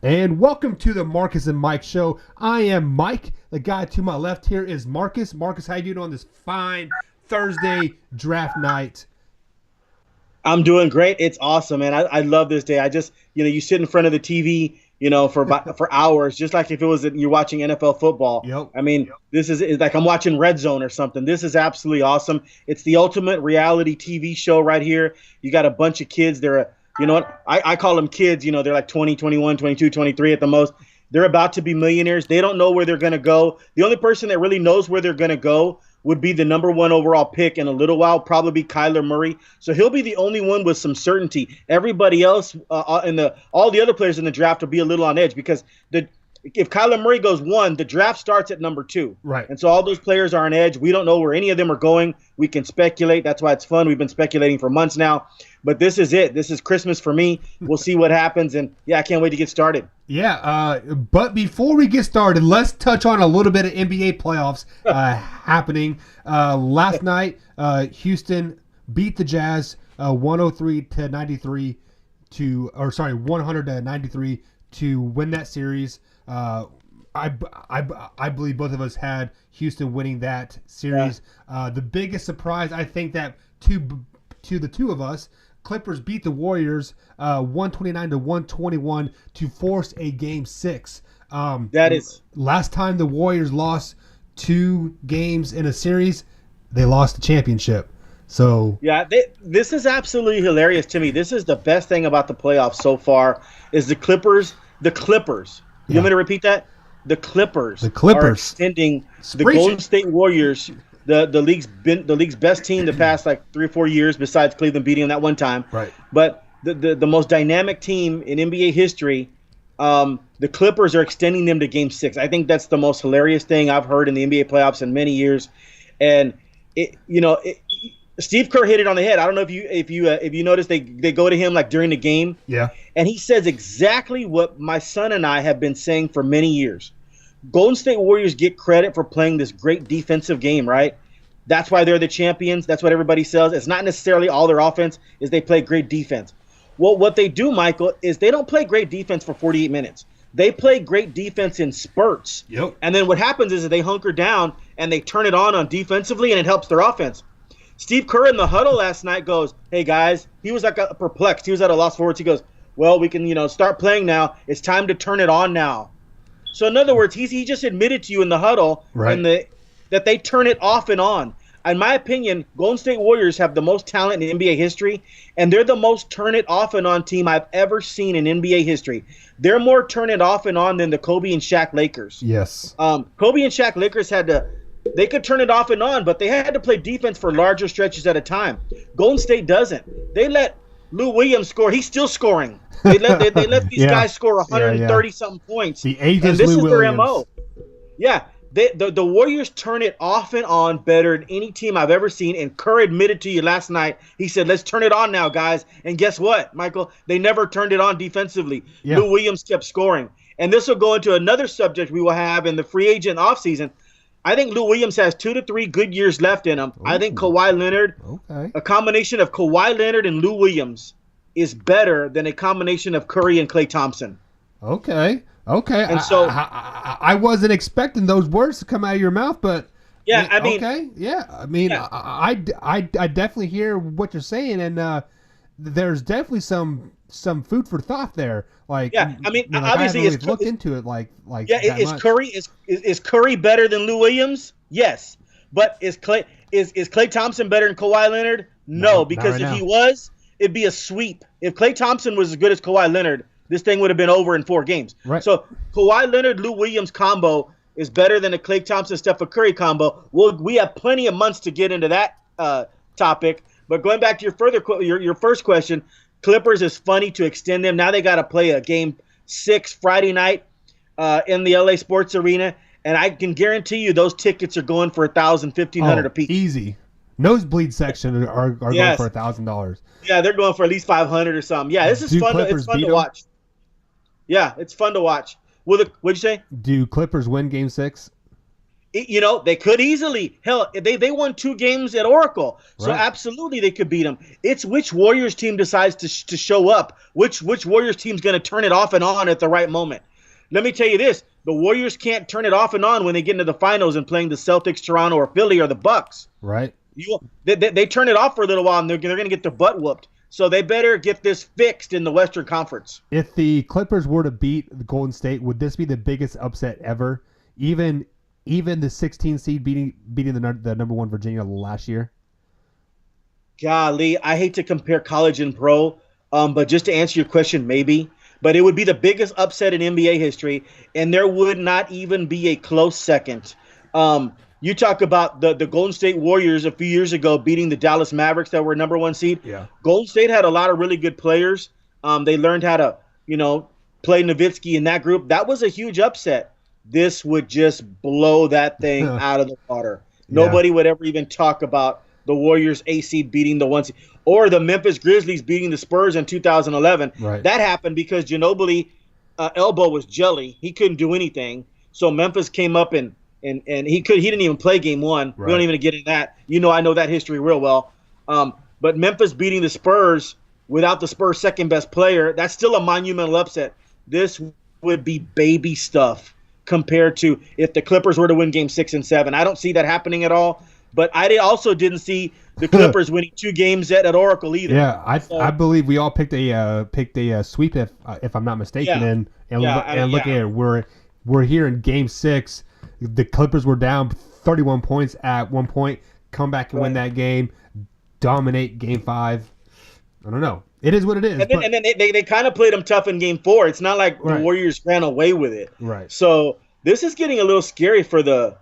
And welcome to the Marcus and Mike Show. I am Mike. The guy to my left here is Marcus. Marcus, how you doing on this fine Thursday draft night? I'm doing great. It's awesome, man. I love this day. I just, you sit in front of the TV, for hours, just like if it was you're watching NFL football. Yep. I mean, this is like I'm watching Red Zone or something. This is absolutely awesome. It's the ultimate reality TV show right here. You got a bunch of kids. I call them kids. They're like 20, 21, 22, 23 at the most. They're about to be millionaires. They don't know where they're going to go. The only person that really knows where they're going to go would be the number one overall pick in a little while, probably Kyler Murray. So he'll be the only one with some certainty. Everybody else all the other players in the draft will be a little on edge because if Kyler Murray goes 1, the draft starts at number 2. Right. And so all those players are on edge. We don't know where any of them are going. We can speculate. That's why it's fun. We've been speculating for months now. But this is it. This is Christmas for me. We'll see what happens. And, I can't wait to get started. Yeah, but before we get started, let's touch on a little bit of NBA playoffs happening. Last night, Houston beat the Jazz 100 to 93 to win that series. I believe both of us had Houston winning that series. Yeah. The biggest surprise, I think, that to the two of us, Clippers beat the Warriors 129 to 121 to force a Game 6. That is last time the Warriors lost 2 games in a series, they lost the championship. So this is absolutely hilarious to me. This is the best thing about the playoffs so far is the Clippers. The Clippers. You want me to repeat that? The Clippers. Are extending the Golden State Warriors. The league's best team the past like 3 or 4 years, besides Cleveland beating them that one time. Right. But the most dynamic team in NBA history, the Clippers are extending them to Game 6. I think that's the most hilarious thing I've heard in the NBA playoffs in many years. And Steve Kerr hit it on the head. I don't know if you noticed they go to him like during the game. Yeah. And he says exactly what my son and I have been saying for many years. Golden State Warriors get credit for playing this great defensive game, right? That's why they're the champions. That's what everybody says. It's not necessarily all their offense, is they play great defense. Well, what they do, Michael, is they don't play great defense for 48 minutes. They play great defense in spurts. Yep. And then what happens is that they hunker down and they turn it on defensively, and it helps their offense. Steve Kerr in the huddle last night goes, hey, guys, he was like perplexed. He was at a loss for words. He goes, well, we can, start playing now. It's time to turn it on now. So in other words, he just admitted to you in the huddle that they turn it off and on. In my opinion, Golden State Warriors have the most talent in NBA history, and they're the most turn it off and on team I've ever seen in NBA history. They're more turn it off and on than the Kobe and Shaq Lakers. Yes. Kobe and Shaq Lakers they could turn it off and on, but they had to play defense for larger stretches at a time. Golden State doesn't. They let Lou Williams score. He's still scoring. They let these guys score 130-something points. The ageless and this Lou is Williams. Their MO. Yeah. The Warriors turn it off and on better than any team I've ever seen. And Kerr admitted to you last night. He said, let's turn it on now, guys. And guess what, Michael? They never turned it on defensively. Yeah. Lou Williams kept scoring. And this will go into another subject we will have in the free agent offseason. I think Lou Williams has 2 to 3 good years left in him. Ooh. I think Kawhi Leonard, a combination of Kawhi Leonard and Lou Williams is better than a combination of Curry and Klay Thompson. Okay. And so I wasn't expecting those words to come out of your mouth, but yeah, I mean, okay, yeah, I mean, yeah. I definitely hear what you're saying, and there's definitely some food for thought there. Like, yeah, I mean, I obviously, haven't really looked into it like yeah. Is Curry better than Lou Williams? Yes, but is Klay Thompson better than Kawhi Leonard? No, because if he was, it'd be a sweep. If Klay Thompson was as good as Kawhi Leonard, this thing would have been over in 4 games. Right. So Kawhi Leonard, Lou Williams combo is better than a Klay Thompson, Stephen Curry combo. We have plenty of months to get into that topic. But going back to your first question, Clippers is funny to extend them. Now they got to play a Game 6 Friday night in the LA Sports Arena, and I can guarantee you those tickets are going for $1,000, $1,500 a piece. Easy. Nosebleed section are going for $1,000. Yeah, they're going for at least $500 or something. Yeah, this is fun. It's fun to watch. Yeah, it's fun to watch. What'd you say? Do Clippers win Game 6? They could easily. Hell, they won 2 games at Oracle, so Right. absolutely they could beat them. It's which Warriors team decides to show up. Which Warriors team's going to turn it off and on at the right moment. Let me tell you this: the Warriors can't turn it off and on when they get into the finals and playing the Celtics, Toronto, or Philly or the Bucks. Right. They turn it off for a little while and they're going to get their butt whooped. So they better get this fixed in the Western Conference. If the Clippers were to beat the Golden State, would this be the biggest upset ever? Even the 16 seed beating the number 1 Virginia last year? Golly, I hate to compare college and pro, but just to answer your question, maybe. But it would be the biggest upset in NBA history, and there would not even be a close second. You talk about the Golden State Warriors a few years ago beating the Dallas Mavericks that were number 1 seed. Yeah. Golden State had a lot of really good players. They learned how to, play Nowitzki in that group. That was a huge upset. This would just blow that thing out of the water. Nobody would ever even talk about the Warriors A seed beating the 1 seed or the Memphis Grizzlies beating the Spurs in 2011. Right. That happened because Ginobili elbow was jelly. He couldn't do anything. So Memphis came up and he didn't even play game 1. Right. We don't even get into that. I know that history real well. But Memphis beating the Spurs without the Spurs' second best player, that's still a monumental upset. This would be baby stuff compared to if the Clippers were to win game 6 and 7. I don't see that happening at all. But I also didn't see the Clippers winning 2 games at Oracle either. Yeah, I believe we all picked a sweep if I'm not mistaken. Yeah. Looking at it, we're here in game 6. The Clippers were down 31 points at one point, come back and win that game, dominate game 5. I don't know. It is what it is. And then they kind of played them tough in game 4. It's not like the Warriors ran away with it. Right. So this is getting a little scary for the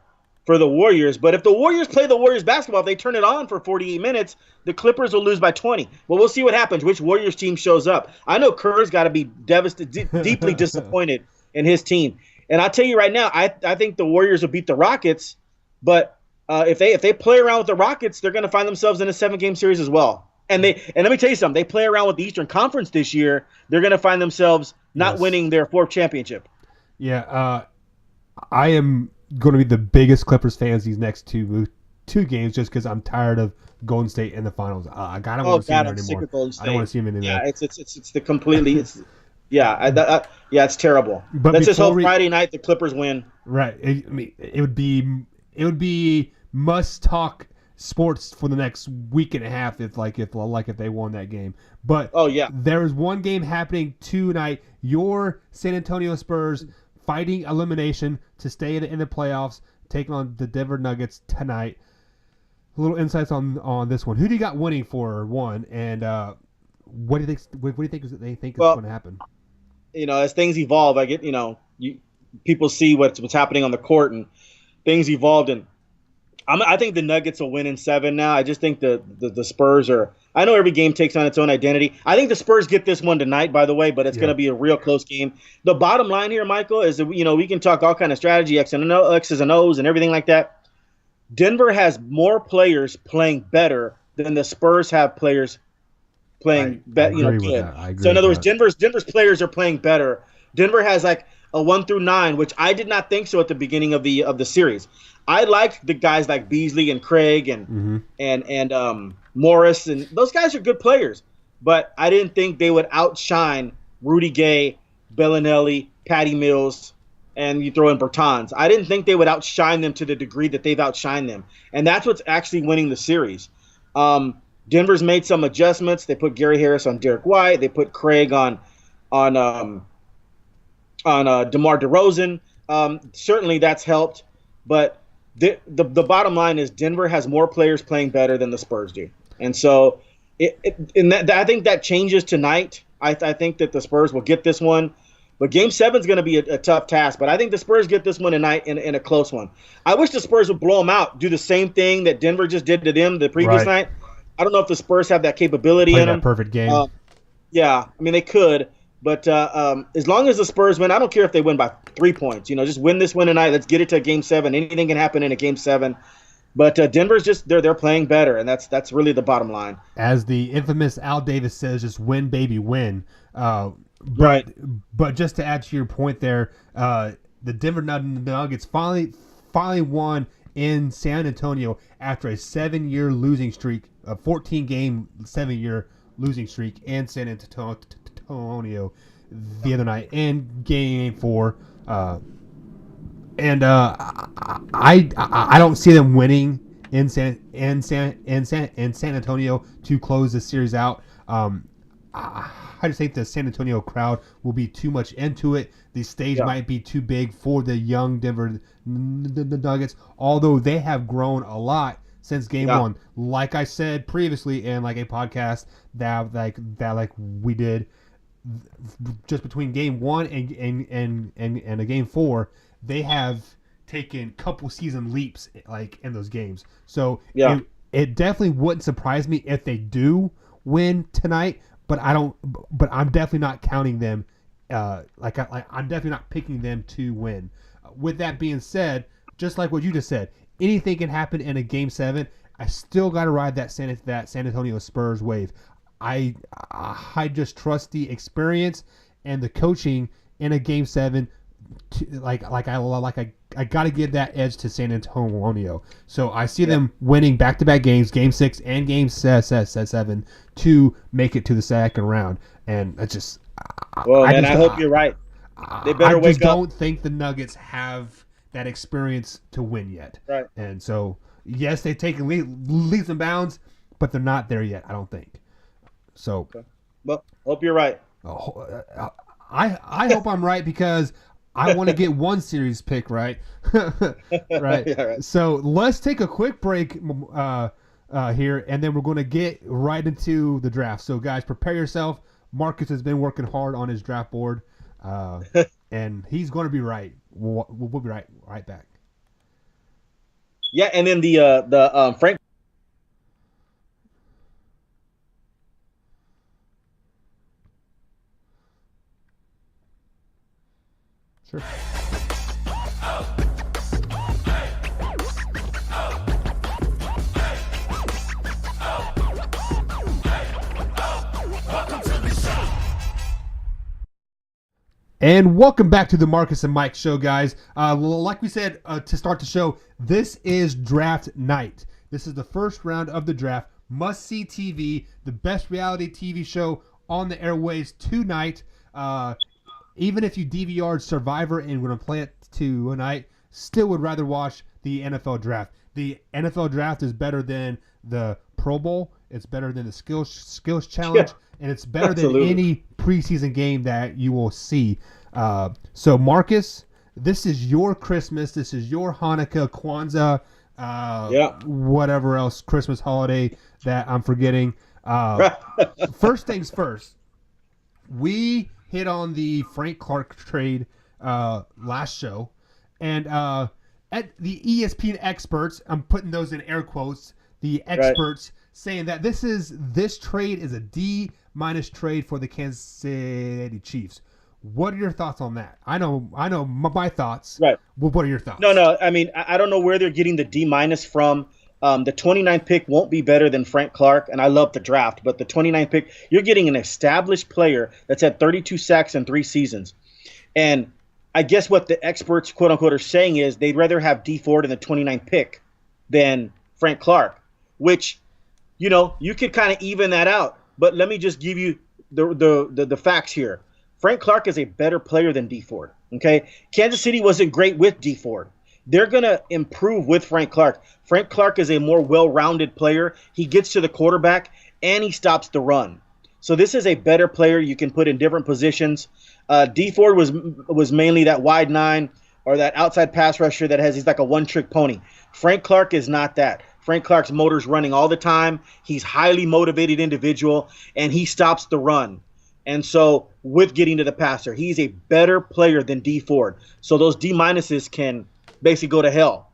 Warriors. But if the Warriors play the Warriors basketball, if they turn it on for 48 minutes, the Clippers will lose by 20. But we'll see what happens, which Warriors team shows up. I know Kerr's got to be devastated, deeply disappointed in his team. And I'll tell you right now, I think the Warriors will beat the Rockets. But if they play around with the Rockets, they're going to find themselves in a 7-game series as well. And let me tell you something. They play around with the Eastern Conference this year. They're going to find themselves not winning their 4th championship. Yeah, I am going to be the biggest Clippers fans these next two games just because I'm tired of Golden State in the finals. I don't want to see them anymore. Sick of Golden State. I don't want to see them anymore. Yeah, it's the completely. It's terrible. But let's just hope Friday night the Clippers win. Right. It would be must talk sports for the next week and a half if they won that game. But there is one game happening tonight. Your San Antonio Spurs fighting elimination to stay in the playoffs, taking on the Denver Nuggets tonight. A little insights on this one. Who do you got winning for one? And what do you think? What do you think they think is going to happen? As things evolve, I get people see what's happening on the court and things evolved, and I think the Nuggets will win in 7 now. I just think the Spurs are. I know every game takes on its own identity. I think the Spurs get this one tonight, by the way, but it's going to be a real close game. The bottom line here, Michael, is that we can talk all kind of strategy, X's and O's, and everything like that. Denver has more players playing better than the Spurs have players playing good. So in other words, Denver's players are playing better. Denver has like a 1 through 9, which I did not think so at the beginning of the series. I liked the guys like Beasley and Craig and Morris, and those guys are good players. But I didn't think they would outshine Rudy Gay, Bellinelli, Patty Mills, and you throw in Bertans. I didn't think they would outshine them to the degree that they've outshined them. And that's what's actually winning the series. Denver's made some adjustments. They put Gary Harris on Derek White. They put Craig on DeMar DeRozan. Certainly that's helped. But the bottom line is Denver has more players playing better than the Spurs do. And so I think that changes tonight. I think that the Spurs will get this one. But Game 7 is going to be a tough task. But I think the Spurs get this one tonight in a close one. I wish the Spurs would blow them out, do the same thing that Denver just did to them the previous night. I don't know if the Spurs have that capability in them. Perfect game. They could. But as long as the Spurs win, I don't care if they win by 3 points. Just win this one tonight. Let's get it to Game 7. Anything can happen in a Game 7. But Denver's just they're playing better, and that's really the bottom line. As the infamous Al Davis says, just win, baby, win. But just to add to your point there, the Denver Nuggets finally finally won in San Antonio after a 7-year losing streak, a 14-game 7-year losing streak in San Antonio the other night in Game 4. I don't see them winning in San Antonio to close the series out. I just think the San Antonio crowd will be too much into it. The stage might be too big for the young Denver Nuggets, although they have grown a lot since Game 1. Like I said previously in like a podcast that we did, just between Game 1 and a Game 4, they have taken couple season leaps like in those games. So it definitely wouldn't surprise me if they do win tonight. But I'm definitely not counting them. I'm definitely not picking them to win. With that being said, just like what you just said, anything can happen in a Game 7. I still got to ride that San Antonio Spurs wave. I just trust the experience and the coaching in a Game 7. I got to give that edge to San Antonio. So I see them winning back-to-back games, Game 6 and Game 7, to make it to the second round. And I just... I hope you're right. They better wake up. I just don't think the Nuggets have that experience to win yet. Right. And so, yes, they've taken leaps and bounds, but they're not there yet, I don't think. So... Well, hope you're right. I hope I'm right because... I want to get one series pick right. Right. Yeah, right. So let's take a quick break here, and then we're going to get right into the draft. So, guys, prepare yourself. Marcus has been working hard on his draft board, and he's going to be right. We'll be right back. Yeah, and then the Frank. Sure. And welcome back to the Marcus and Mike show, guys. Like we said to start the show, this is draft night. This is the first round of the draft. Must-see TV, the best reality TV show on the airwaves tonight. Even if you DVR'd Survivor and would play it tonight, still would rather watch the NFL draft. The NFL draft is better than the Pro Bowl. It's better than the skills challenge, and it's better than any preseason game that you will see. So, Marcus, this is your Christmas. This is your Hanukkah, Kwanzaa, whatever else Christmas holiday that I'm forgetting. First things first, we hit on the Frank Clark trade last show, and at the ESPN experts, I'm putting those in air quotes, the experts saying that this trade is a D- trade for the Kansas City Chiefs. What are your thoughts on that? I know my thoughts. Right. What are your thoughts? No. I mean, I don't know where they're getting the D- from. The 29th pick won't be better than Frank Clark, and I love the draft, but the 29th pick, you're getting an established player that's had 32 sacks in 3 seasons. And I guess what the experts, quote unquote, are saying is they'd rather have D Ford in the 29th pick than Frank Clark, which, you could kind of even that out. But let me just give you the facts here. Frank Clark is a better player than D Ford. Okay. Kansas City wasn't great with D Ford. They're going to improve with Frank Clark. Frank Clark is a more well-rounded player. He gets to the quarterback, and he stops the run. So this is a better player you can put in different positions. D Ford was mainly that wide 9 or that outside pass rusher he's like a one-trick pony. Frank Clark is not that. Frank Clark's motor's running all the time. He's highly motivated individual, and he stops the run. And so with getting to the passer, he's a better player than D Ford. So those D- can basically go to hell.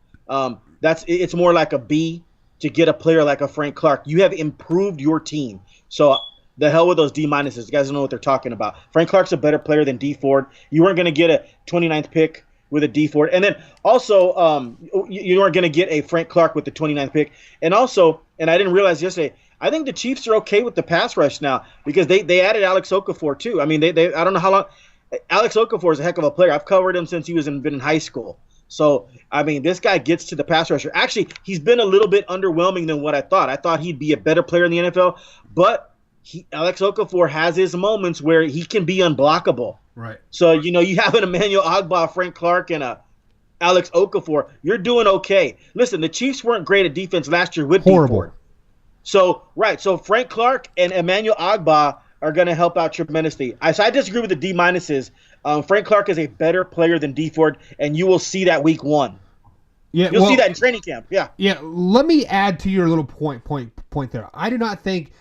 It's more like a B to get a player like a Frank Clark. You have improved your team. So the hell with those D-. You guys don't know what they're talking about. Frank Clark's a better player than D Ford. You weren't going to get a 29th pick with a D Ford. And then also you weren't going to get a Frank Clark with the 29th pick. And also, and I didn't realize yesterday, I think the Chiefs are okay with the pass rush now because they added Alex Okafor too. I mean, they I don't know how long. Alex Okafor is a heck of a player. I've covered him since he been in high school. So, I mean, this guy gets to the pass rusher. Actually, he's been a little bit underwhelming than what I thought. I thought he'd be a better player in the NFL, but Alex Okafor has his moments where he can be unblockable. Right. So, you have an Emmanuel Ogbah, Frank Clark, and a Alex Okafor. You're doing okay. Listen, the Chiefs weren't great at defense last year with Horrible. D Ford. So Frank Clark and Emmanuel Ogbah are going to help out tremendously. So I disagree with the D minuses. Frank Clark is a better player than D Ford, and you will see that week 1. Yeah, You'll see that in training camp. Yeah. Yeah. Let me add to your little point there. I do not think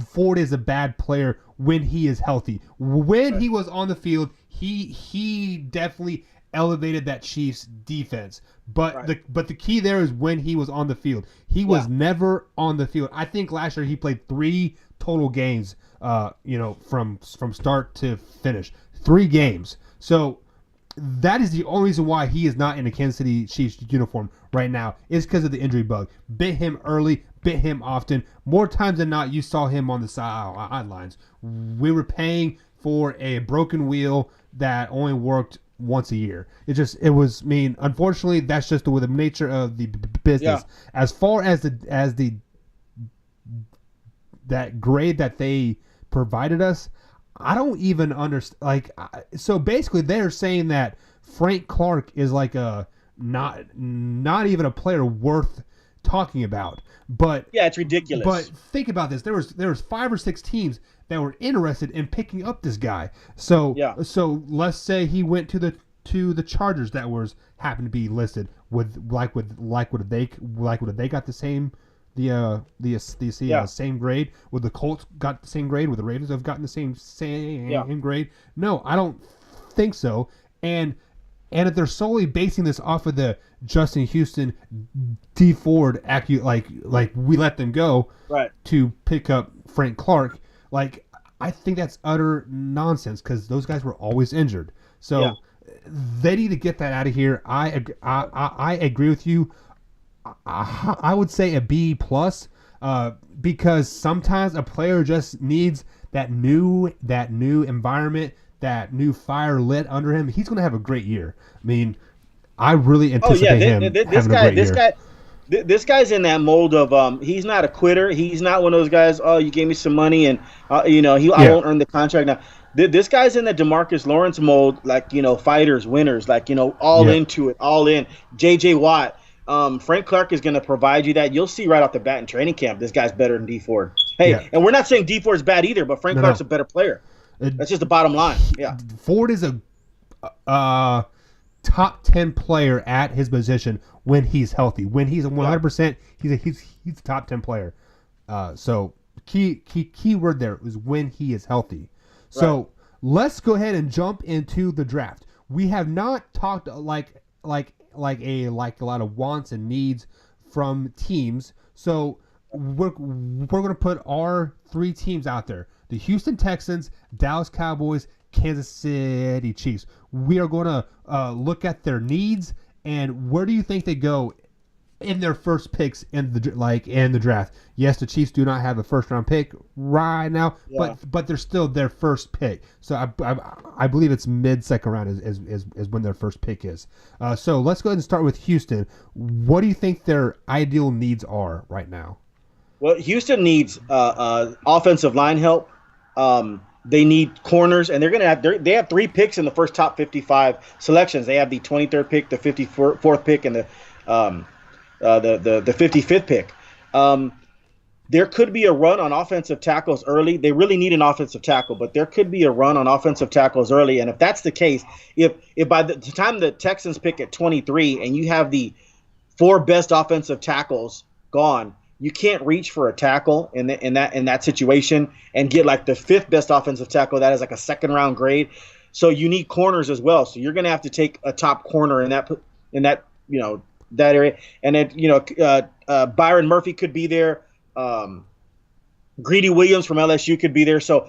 Ford is a bad player when he is healthy. When he was on the field, he definitely elevated that Chiefs defense. But the key there is when he was on the field. He was never on the field. I think last year he played 3 total games. From start to finish, 3 games. So that is the only reason why he is not in a Kansas City Chiefs uniform right now, is because of the injury bug. Bit him early, bit him often. More times than not, you saw him on the sidelines. We were paying for a broken wheel that only worked once a year. Unfortunately, that's just the nature of the business. Yeah. As far as that grade that they provided us, I don't even understand. So basically, they're saying that Frank Clark is like a not even a player worth talking about. But yeah, it's ridiculous. But think about this: there was 5 or 6 teams that were interested in picking up this guy. So let's say he went to the Chargers that happened to be listed would they got the same. Same grade? Would the Colts got the same grade? Would the Ravens have gotten the same grade? No, I don't think so. And if they're solely basing this off of the Justin Houston D Ford like we let them go to pick up Frank Clark, I think that's utter nonsense because those guys were always injured. So they need to get that out of here. I agree with you. I would say a B plus, because sometimes a player just needs that new environment, that new fire lit under him. He's going to have a great year. I mean, I really anticipate him having a great year. This guy's in that mold of he's not a quitter. He's not one of those guys. Oh, you gave me some money and I won't earn the contract now. This guy's in the DeMarcus Lawrence mold, fighters, winners, all into it, all in. J.J. Watt. Frank Clark is going to provide you that. You'll see right off the bat in training camp, this guy's better than D Ford. And we're not saying D Ford's bad either, but Frank Clark's a better player. That's just the bottom line. Yeah, Ford is a top 10 player at his position when he's healthy. When he's 100%, he's a top 10 player. So key word there is when he is healthy. So let's go ahead and jump into the draft. We have not talked like a lot of wants and needs from teams. So we're going to put our 3 teams out there: the Houston Texans, Dallas Cowboys, Kansas City Chiefs. We are going to look at their needs and where do you think they go in their first picks in the draft. Yes, the Chiefs do not have a first round pick right now, but they're still their first pick. So I believe it's mid second round is when their first pick is. So let's go ahead and start with Houston. What do you think their ideal needs are right now? Well, Houston needs offensive line help. They need corners, and they have 3 picks in the first top 55 selections. They have the 23rd pick, the 54th pick, and the 55th pick. There could be a run on offensive tackles early. They really need an offensive tackle, but there could be a run on offensive tackles early. And if that's the case, if by the time the Texans pick at 23 and you have the 4 best offensive tackles gone, you can't reach for a tackle in that situation and get like the 5th best offensive tackle that is like a second round grade. So you need corners as well. So you're going to have to take a top corner in that that area. And then Byron Murphy could be there. Greedy Williams from LSU could be there. So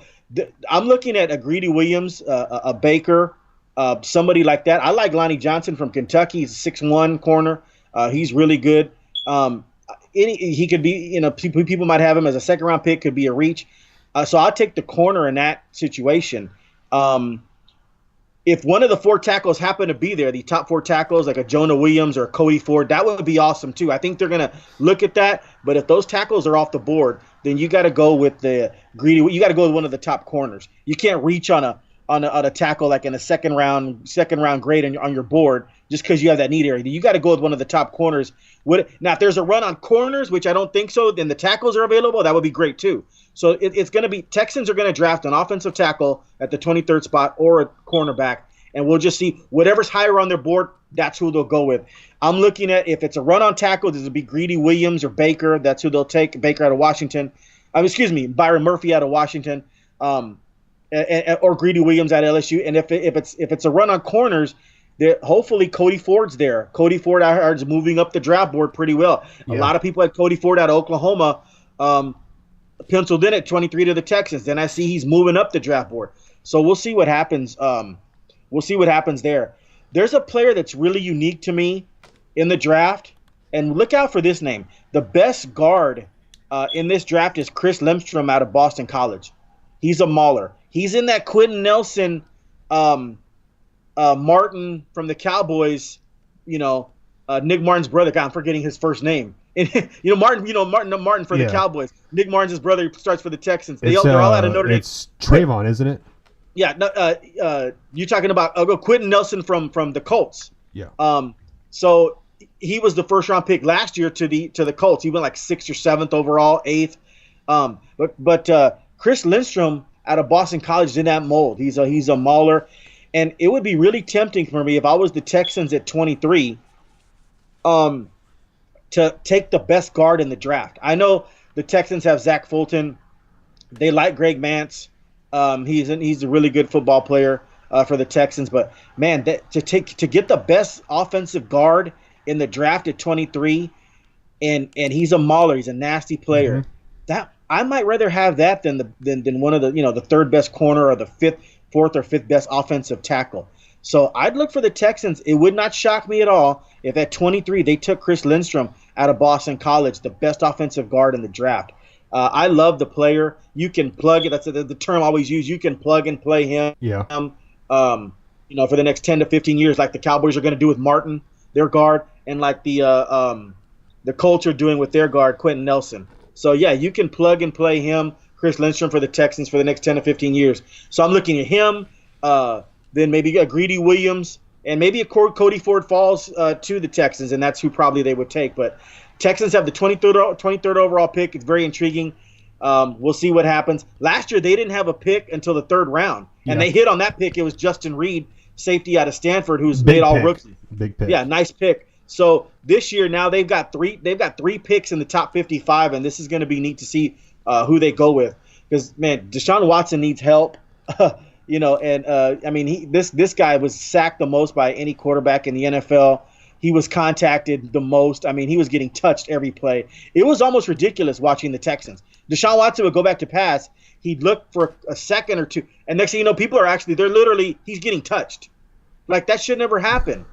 I'm looking at a Greedy Williams, a Baker, somebody like that. I like Lonnie Johnson from Kentucky. He's a 6'1" corner. He's really good. He could be, people might have him as a second round pick, could be a reach. So I'll take the corner in that situation. if one of the 4 tackles happen to be there, the top 4 tackles, like a Jonah Williams or a Cody Ford, that would be awesome too. I think they're going to look at that. But if those tackles are off the board, then you got to go with the greedy. You got to go with one of the top corners. You can't reach on a tackle like in a second round grade on your board just because you have that need area. You got to go with one of the top corners. Now, if there's a run on corners, which I don't think so, then the tackles are available. That would be great too. So it's going to be Texans are going to draft an offensive tackle at the 23rd spot or a cornerback, and we'll just see whatever's higher on their board. That's who they'll go with. I'm looking at if it's a run on tackle, this will be Greedy Williams or Baker. That's who they'll take. Baker out of Washington. Byron Murphy out of Washington, or Greedy Williams at LSU. And if it's a run on corners, hopefully Cody Ford's there. Cody Ford I heard is moving up the draft board pretty well. Yeah. A lot of people had Cody Ford out of Oklahoma. Penciled in at 23 to the Texans. Then I see he's moving up the draft board. So we'll see what happens. We'll see what happens there. There's a player that's really unique to me in the draft, and look out for this name. The best guard in this draft is Chris Lindstrom out of Boston College. He's a mauler. He's in that Quentin Nelson, Martin from the Cowboys. Nick Martin's brother. God, I'm forgetting his first name. Martin for the Cowboys. Nick Martin's his brother starts for the Texans. They're all out of Notre Dame. It's Trayvon, isn't it? Yeah. No, you're talking about Quentin Nelson from the Colts. Yeah. So he was the first round pick last year to the Colts. He went like 6th or 7th overall, 8th. But Chris Lindstrom out of Boston College is in that mold. He's a mauler, and it would be really tempting for me if I was the Texans at 23. To take the best guard in the draft. I know the Texans have Zach Fulton. They like Greg Mance. He's a really good football player for the Texans. But man, to get the best offensive guard in the draft at 23, and he's a mauler. He's a nasty player. Mm-hmm. That I might rather have that than one of the third best corner or the fourth or fifth best offensive tackle. So I'd look for the Texans. It would not shock me at all if at 23 they took Chris Lindstrom out of Boston College, the best offensive guard in the draft. I love the player. You can plug it. That's the term I always use. You can plug and play him. Yeah. For the next 10 to 15 years, like the Cowboys are going to do with Martin, their guard, and like the Colts are doing with their guard, Quentin Nelson. So yeah, you can plug and play him, Chris Lindstrom, for the Texans for the next 10 to 15 years. So I'm looking at him. Then maybe a Greedy Williams, and maybe a Cody Ford falls to the Texans, and that's who probably they would take. But Texans have the 23rd overall pick. It's very intriguing. We'll see what happens. Last year, they didn't have a pick until the 3rd round, and they hit on that pick. It was Justin Reed, safety out of Stanford, who's made all rookies. Big pick. Yeah, nice pick. So this year now they've got three picks in the top 55, and this is going to be neat to see who they go with. Because man, Deshaun Watson needs help. This guy was sacked the most by any quarterback in the NFL. He was contacted the most. I mean, he was getting touched every play. It was almost ridiculous watching the Texans. Deshaun Watson would go back to pass. He'd look for a second or two, and next thing you know, he's getting touched. Like, that should never happen.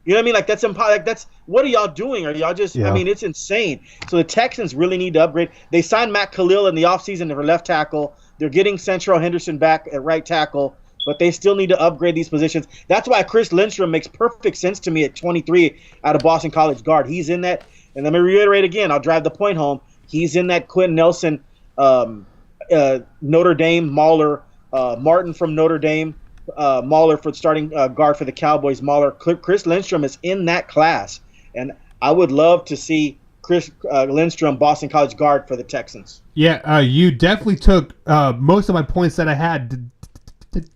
You know what I mean? Like, that's impossible. Like, what are y'all doing? Are y'all just? Yeah. I mean, it's insane. So the Texans really need to upgrade. They signed Matt Khalil in the offseason for left tackle. They're getting Central Henderson back at right tackle, but they still need to upgrade these positions. That's why Chris Lindstrom makes perfect sense to me at 23 out of Boston College guard. He's in that, and let me reiterate again, I'll drive the point home. He's in that Quentin Nelson, Notre Dame mauler, Martin from Notre Dame, mauler for starting guard for the Cowboys, mauler. Chris Lindstrom is in that class, and I would love to see Chris Lindstrom, Boston College guard for the Texans. Yeah, you definitely took most of my points that I had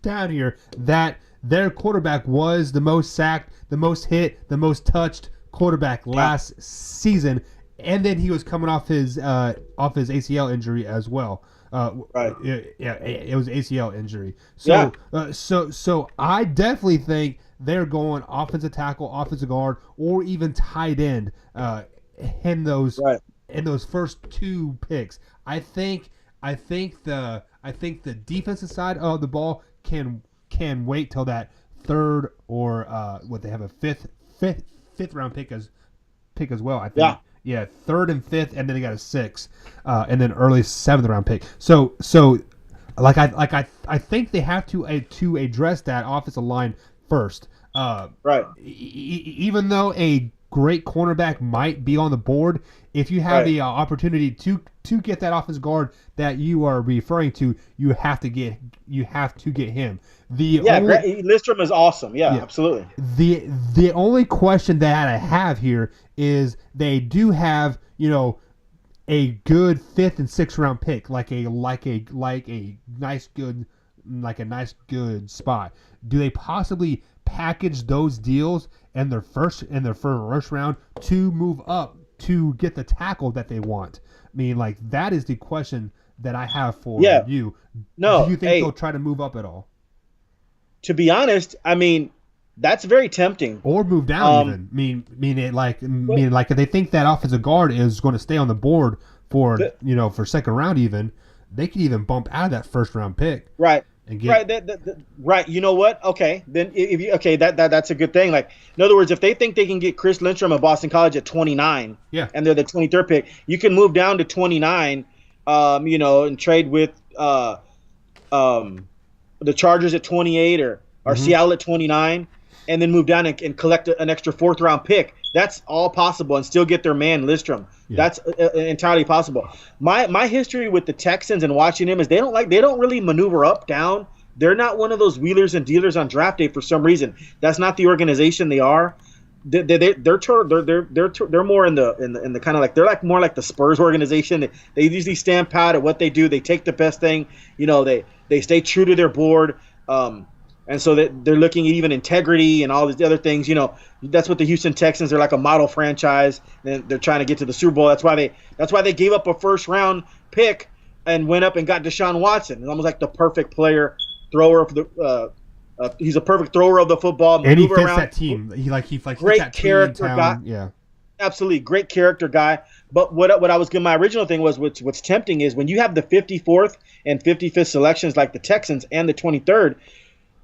down here, that their quarterback was the most sacked, the most hit, the most touched quarterback last season, and then he was coming off his ACL injury as well. Right. It was ACL injury. So, so I definitely think they're going offensive tackle, offensive guard, or even tight end in those first 2 picks. I think the defensive side of the ball can wait till that 3rd or they have a fifth round pick as well. I think. Yeah, 3rd and 5th, and then they got a 6th, and then early 7th round pick. So I think they have to address that offensive line first. Right. Even though a great cornerback might be on the board, if you have the opportunity to get that offensive guard that you are referring to, you have to get him. Lindstrom is awesome. Yeah, absolutely. The only question that I have here is they do have, a good 5th and 6th round pick, like a nice good spot. Do they possibly package those deals in their first round to move up to get the tackle that they want? I mean, that is the question that I have for you. No, do you think they'll try to move up at all? To be honest, I mean, that's very tempting. Or move down even. If they think that offensive guard is going to stay on the board for for second round even, they could even bump out of that first round pick. Right. And get, right. You know what? Okay. Then that's a good thing. Like, in other words, if they think they can get Chris Lindstrom of Boston College at 29, and they're the 23rd pick, you can move down to 29, and trade with the Chargers at 28 or Seattle at 29. And then move down and collect an extra 4th round pick. That's all possible, and still get their man Lindstrom. Yeah. That's entirely possible. My history with the Texans and watching them is they don't really maneuver up down. They're not one of those wheelers and dealers on draft day for some reason. That's not the organization they are. They're more in the kind of like, they're like more like the Spurs organization. They usually stand pat at what they do. They take the best thing. They stay true to their board. And so they're looking at even integrity and all these other things. That's what the Houston Texans are, like a model franchise. And they're trying to get to the Super Bowl. That's why they gave up a first round pick and went up and got Deshaun Watson. It's almost like the perfect thrower of the. He's a perfect thrower of the football. And he fits that team. He great that character guy. Yeah, absolutely great character guy. But what I was my original thing was what's tempting is when you have the 54th and 55th selections like the Texans and the 23rd.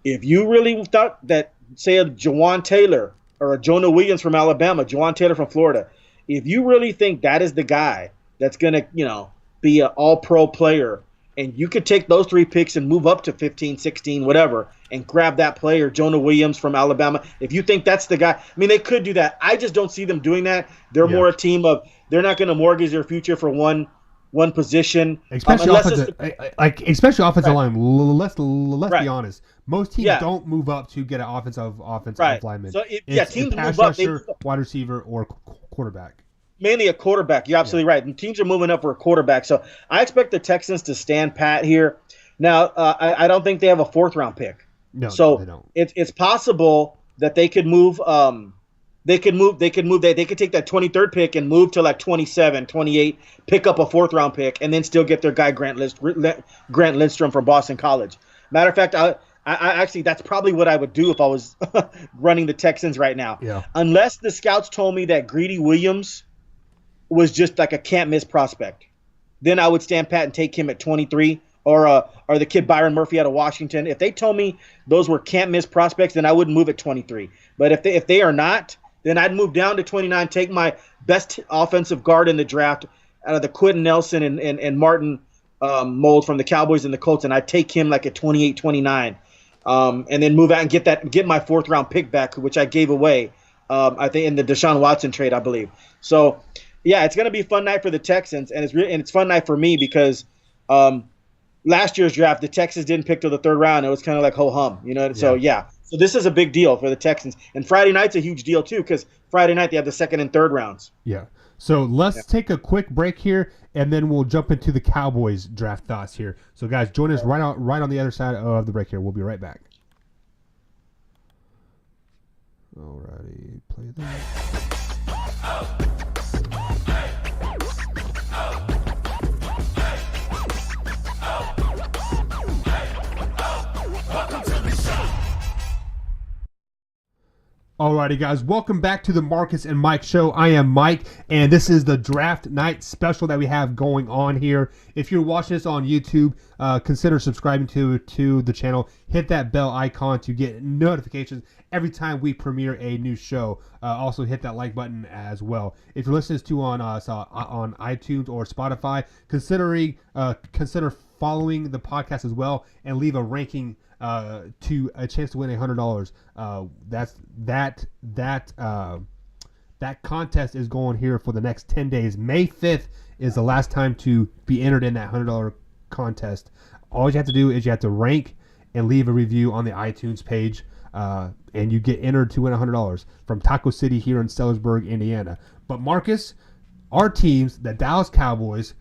If you really thought that, say, a Jawan Taylor or a Jonah Williams from Alabama, Jawan Taylor from Florida, if you really think that is the guy that's going to, be an all-pro player, and you could take those 3 picks and move up to 15, 16, whatever, and grab that player, Jonah Williams from Alabama, if you think that's the guy, I mean, they could do that. I just don't see them doing that. They're more a team of, they're not going to mortgage their future for one position, especially offensive line. Let's be honest. Most teams don't move up to get an offensive lineman. So teams move up. Wide receiver or quarterback. Mainly a quarterback. You're absolutely right. And teams are moving up for a quarterback. So I expect the Texans to stand pat here. Now I don't think they have a 4th round pick. No, so they don't. It's possible that they could move. They could take that 23rd pick and move to like 27, 28, pick up a 4th round pick, and then still get their guy Grant Lindstrom from Boston College. Matter of fact, I actually, that's probably what I would do if I was running the Texans right now. Yeah. Unless the scouts told me that Greedy Williams was just like a can't miss prospect, then I would stand pat and take him at 23, or the kid Byron Murphy out of Washington. If they told me those were can't miss prospects, then I wouldn't move at 23. But if they are not, then I'd move down to 29, take my best offensive guard in the draft out of the Quentin Nelson and Martin mold from the Cowboys and the Colts, and I'd take him like at 28, 29, and then move out and get my 4th round pick back, which I gave away, I think, in the Deshaun Watson trade, I believe. So, yeah, it's going to be a fun night for the Texans, and it's fun night for me because last year's draft, the Texans didn't pick till the 3rd round. It was kind of like ho-hum, So, yeah. So this is a big deal for the Texans. And Friday night's a huge deal, too, because Friday night they have the 2nd and 3rd rounds. Yeah. So let's take a quick break here, and then we'll jump into the Cowboys draft thoughts here. So, guys, join us right on the other side of the break here. We'll be right back. Alrighty, play that. Alrighty, guys, welcome back to the Marcus and Mike Show. I am Mike, and this is the draft night special that we have going on here. If you're watching this on YouTube, consider subscribing to the channel. Hit that bell icon to get notifications every time we premiere a new show. Also, hit that like button as well. If you're listening to on iTunes or Spotify, consider following the podcast as well and leave a ranking to a chance to win $100. That contest is going here for the next 10 days. May 5th is the last time to be entered in that $100 contest. All you have to do is you have to rank and leave a review on the iTunes page, and you get entered to win $100 from Taco City here in Sellersburg, Indiana. But Marcus, our teams, the Dallas Cowboys,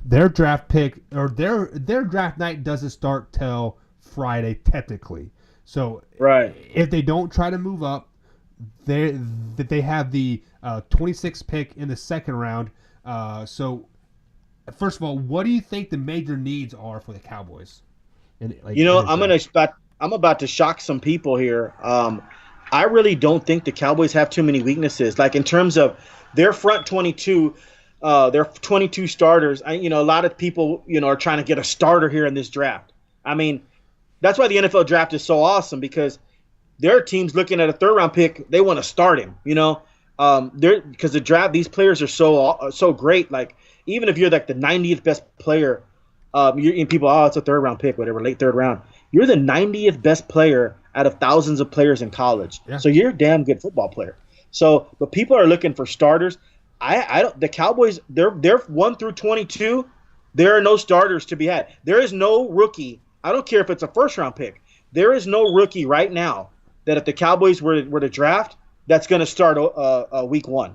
their draft pick or their draft night doesn't start till Friday technically. So right, if they don't try to move up, they have the 26th pick in the second round. So first of all, what do you think the major needs are for the Cowboys? I'm about to shock some people here. I really don't think the Cowboys have too many weaknesses. Like in terms of their front 22, their 22 starters. A lot of people, are trying to get a starter here in this draft. I mean, that's why the NFL draft is so awesome, because there are teams looking at a third-round pick, they want to start him. Because the draft, these players are so great. Like even if you're like the 90th best player, people, it's a third-round pick, whatever, late third round. You're the 90th best player out of thousands of players in college. Yeah. So you're a damn good football player. So, but people are looking for starters. The Cowboys, they're 1 through 22. There are no starters to be had. There is no rookie. I don't care if it's a first-round pick. There is no rookie right now that if the Cowboys were to draft, that's going to start week 1.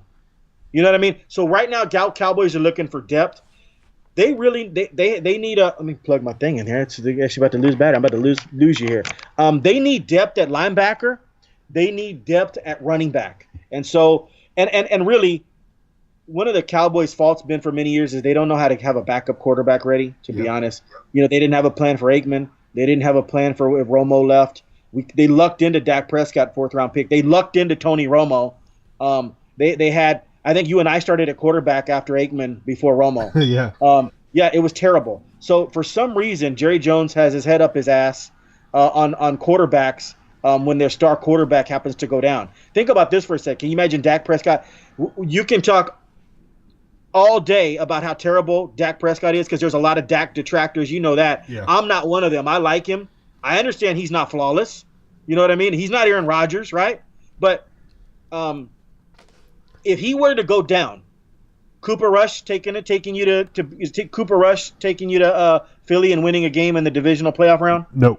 You know what I mean? So right now, Cowboys are looking for depth. They really they need a. Let me plug my thing in here. It's actually about to lose battery. I'm about to lose you here. They need depth at linebacker. They need depth at running back. And so and really, one of the Cowboys' faults been for many years is they don't know how to have a backup quarterback ready. To be honest, they didn't have a plan for Aikman. They didn't have a plan for if Romo left. They lucked into Dak Prescott, 4th-round pick. They lucked into Tony Romo. They had. I think you and I started at quarterback after Aikman before Romo. Yeah. It was terrible. So for some reason, Jerry Jones has his head up his ass on quarterbacks when their star quarterback happens to go down. Think about this for a second. Can you imagine Dak Prescott? You can talk all day about how terrible Dak Prescott is because there's a lot of Dak detractors. You know that. Yeah. I'm not one of them. I like him. I understand he's not flawless. You know what I mean? He's not Aaron Rodgers, right? But if he were to go down, Cooper Rush taking you to Philly and winning a game in the divisional playoff round? No.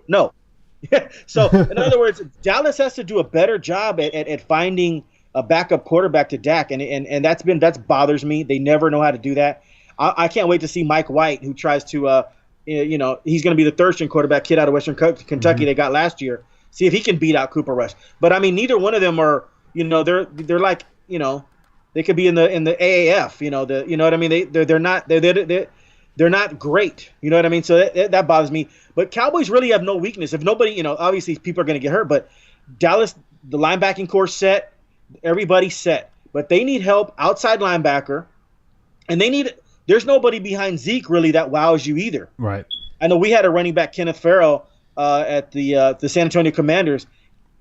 So in other words, Dallas has to do a better job at finding a backup quarterback to Dak, and that bothers me. They never know how to do that. I can't wait to see Mike White, who tries to he's going to be the third-string quarterback kid out of Western Kentucky they got last year. See if he can beat out Cooper Rush. But I mean, neither one of them are. They're like they could be in the AAF. You know what I mean. They're not great. You know what I mean. So that bothers me. But Cowboys really have no weakness. If nobody, obviously people are going to get hurt. But Dallas, the linebacking core set, everybody's set. But they need help outside linebacker, and there's nobody behind Zeke really that wows you either. Right. I know we had a running back, Kenneth Farrell, at the San Antonio Commanders.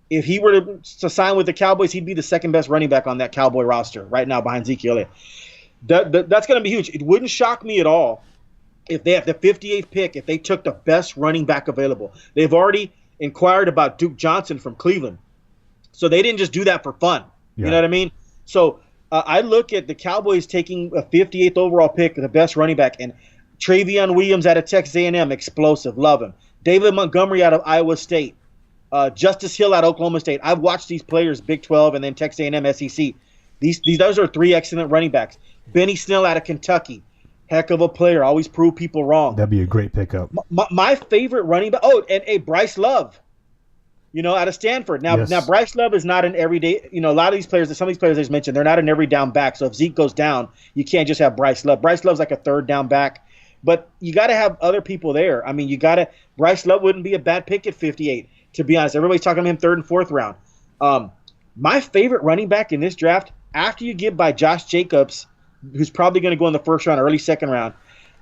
If he were to sign with the Cowboys, he'd be the second best running back on that Cowboy roster right now behind Zeke Elliott. That's going to be huge. It wouldn't shock me at all if they have the 58th pick, if they took the best running back available. They've already inquired about Duke Johnson from Cleveland. So they didn't just do that for fun. Yeah. You know what I mean? So I look at the Cowboys taking a 58th overall pick, the best running back, and Travion Williams out of Texas A&M, explosive, love him. David Montgomery out of Iowa State. Justice Hill out of Oklahoma State. I've watched these players, Big 12 and then Texas A&M SEC. Those are 3 excellent running backs. Benny Snell out of Kentucky. Heck of a player. Always prove people wrong. That'd be a great pickup. My favorite running back. Oh, and Bryce Love. Out of Stanford. Now Bryce Love is not an everyday. A lot of these players, some of these players I just mentioned, they're not an every down back. So if Zeke goes down, you can't just have Bryce Love. Bryce Love's like a third down back. But you got to have other people there. I mean, Bryce Love wouldn't be a bad pick at 58. To be honest, everybody's talking about him 3rd and 4th round. My favorite running back in this draft, after you get by Josh Jacobs, who's probably going to go in the 1st round, early 2nd round,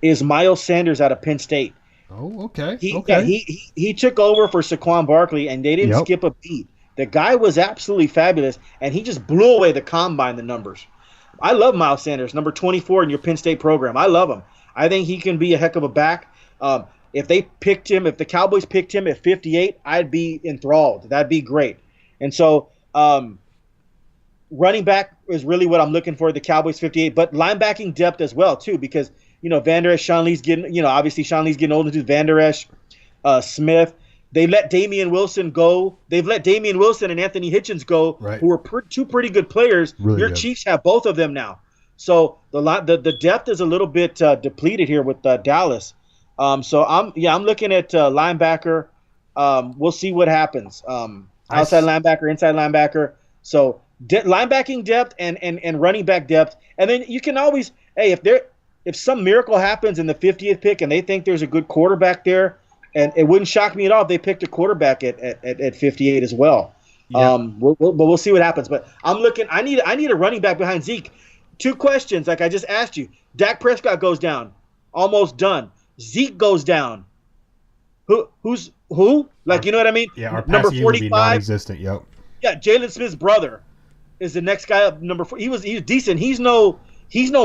is Miles Sanders out of Penn State. Oh, okay. He took over for Saquon Barkley, and they didn't skip a beat. The guy was absolutely fabulous, and he just blew away the combine, the numbers. I love Miles Sanders, number 24 in your Penn State program. I love him. I think he can be a heck of a back. if the Cowboys picked him at 58, I'd be enthralled. That'd be great. And so running back is really what I'm looking for, the Cowboys 58, but linebacking depth as well too, because Van Der Esch, Sean Lee's getting, obviously Sean Lee's getting older too. Van Der Esch, Smith. They let Damian Wilson go. They've let Damian Wilson and Anthony Hitchens go, right, who are two pretty good players. Really Your good. Chiefs have both of them now. So the depth is a little bit depleted here with Dallas. So I'm looking at linebacker. We'll see what happens. Outside linebacker, inside linebacker. So linebacking depth and running back depth, and then you can always, if some miracle happens in the 50th pick and they think there's a good quarterback there, and it wouldn't shock me at all if they picked a quarterback at 58 as well. Yeah. We'll see what happens. But I'm looking. I need a running back behind Zeke. 2 questions, like I just asked you. Dak Prescott goes down, almost done. Zeke goes down. Who's who? Like, you know what I mean? Yeah, our number passing game would be 45. non-existent. Yep. Yeah, Jalen Smith's brother is the next guy up. Number 4. He was decent. He's no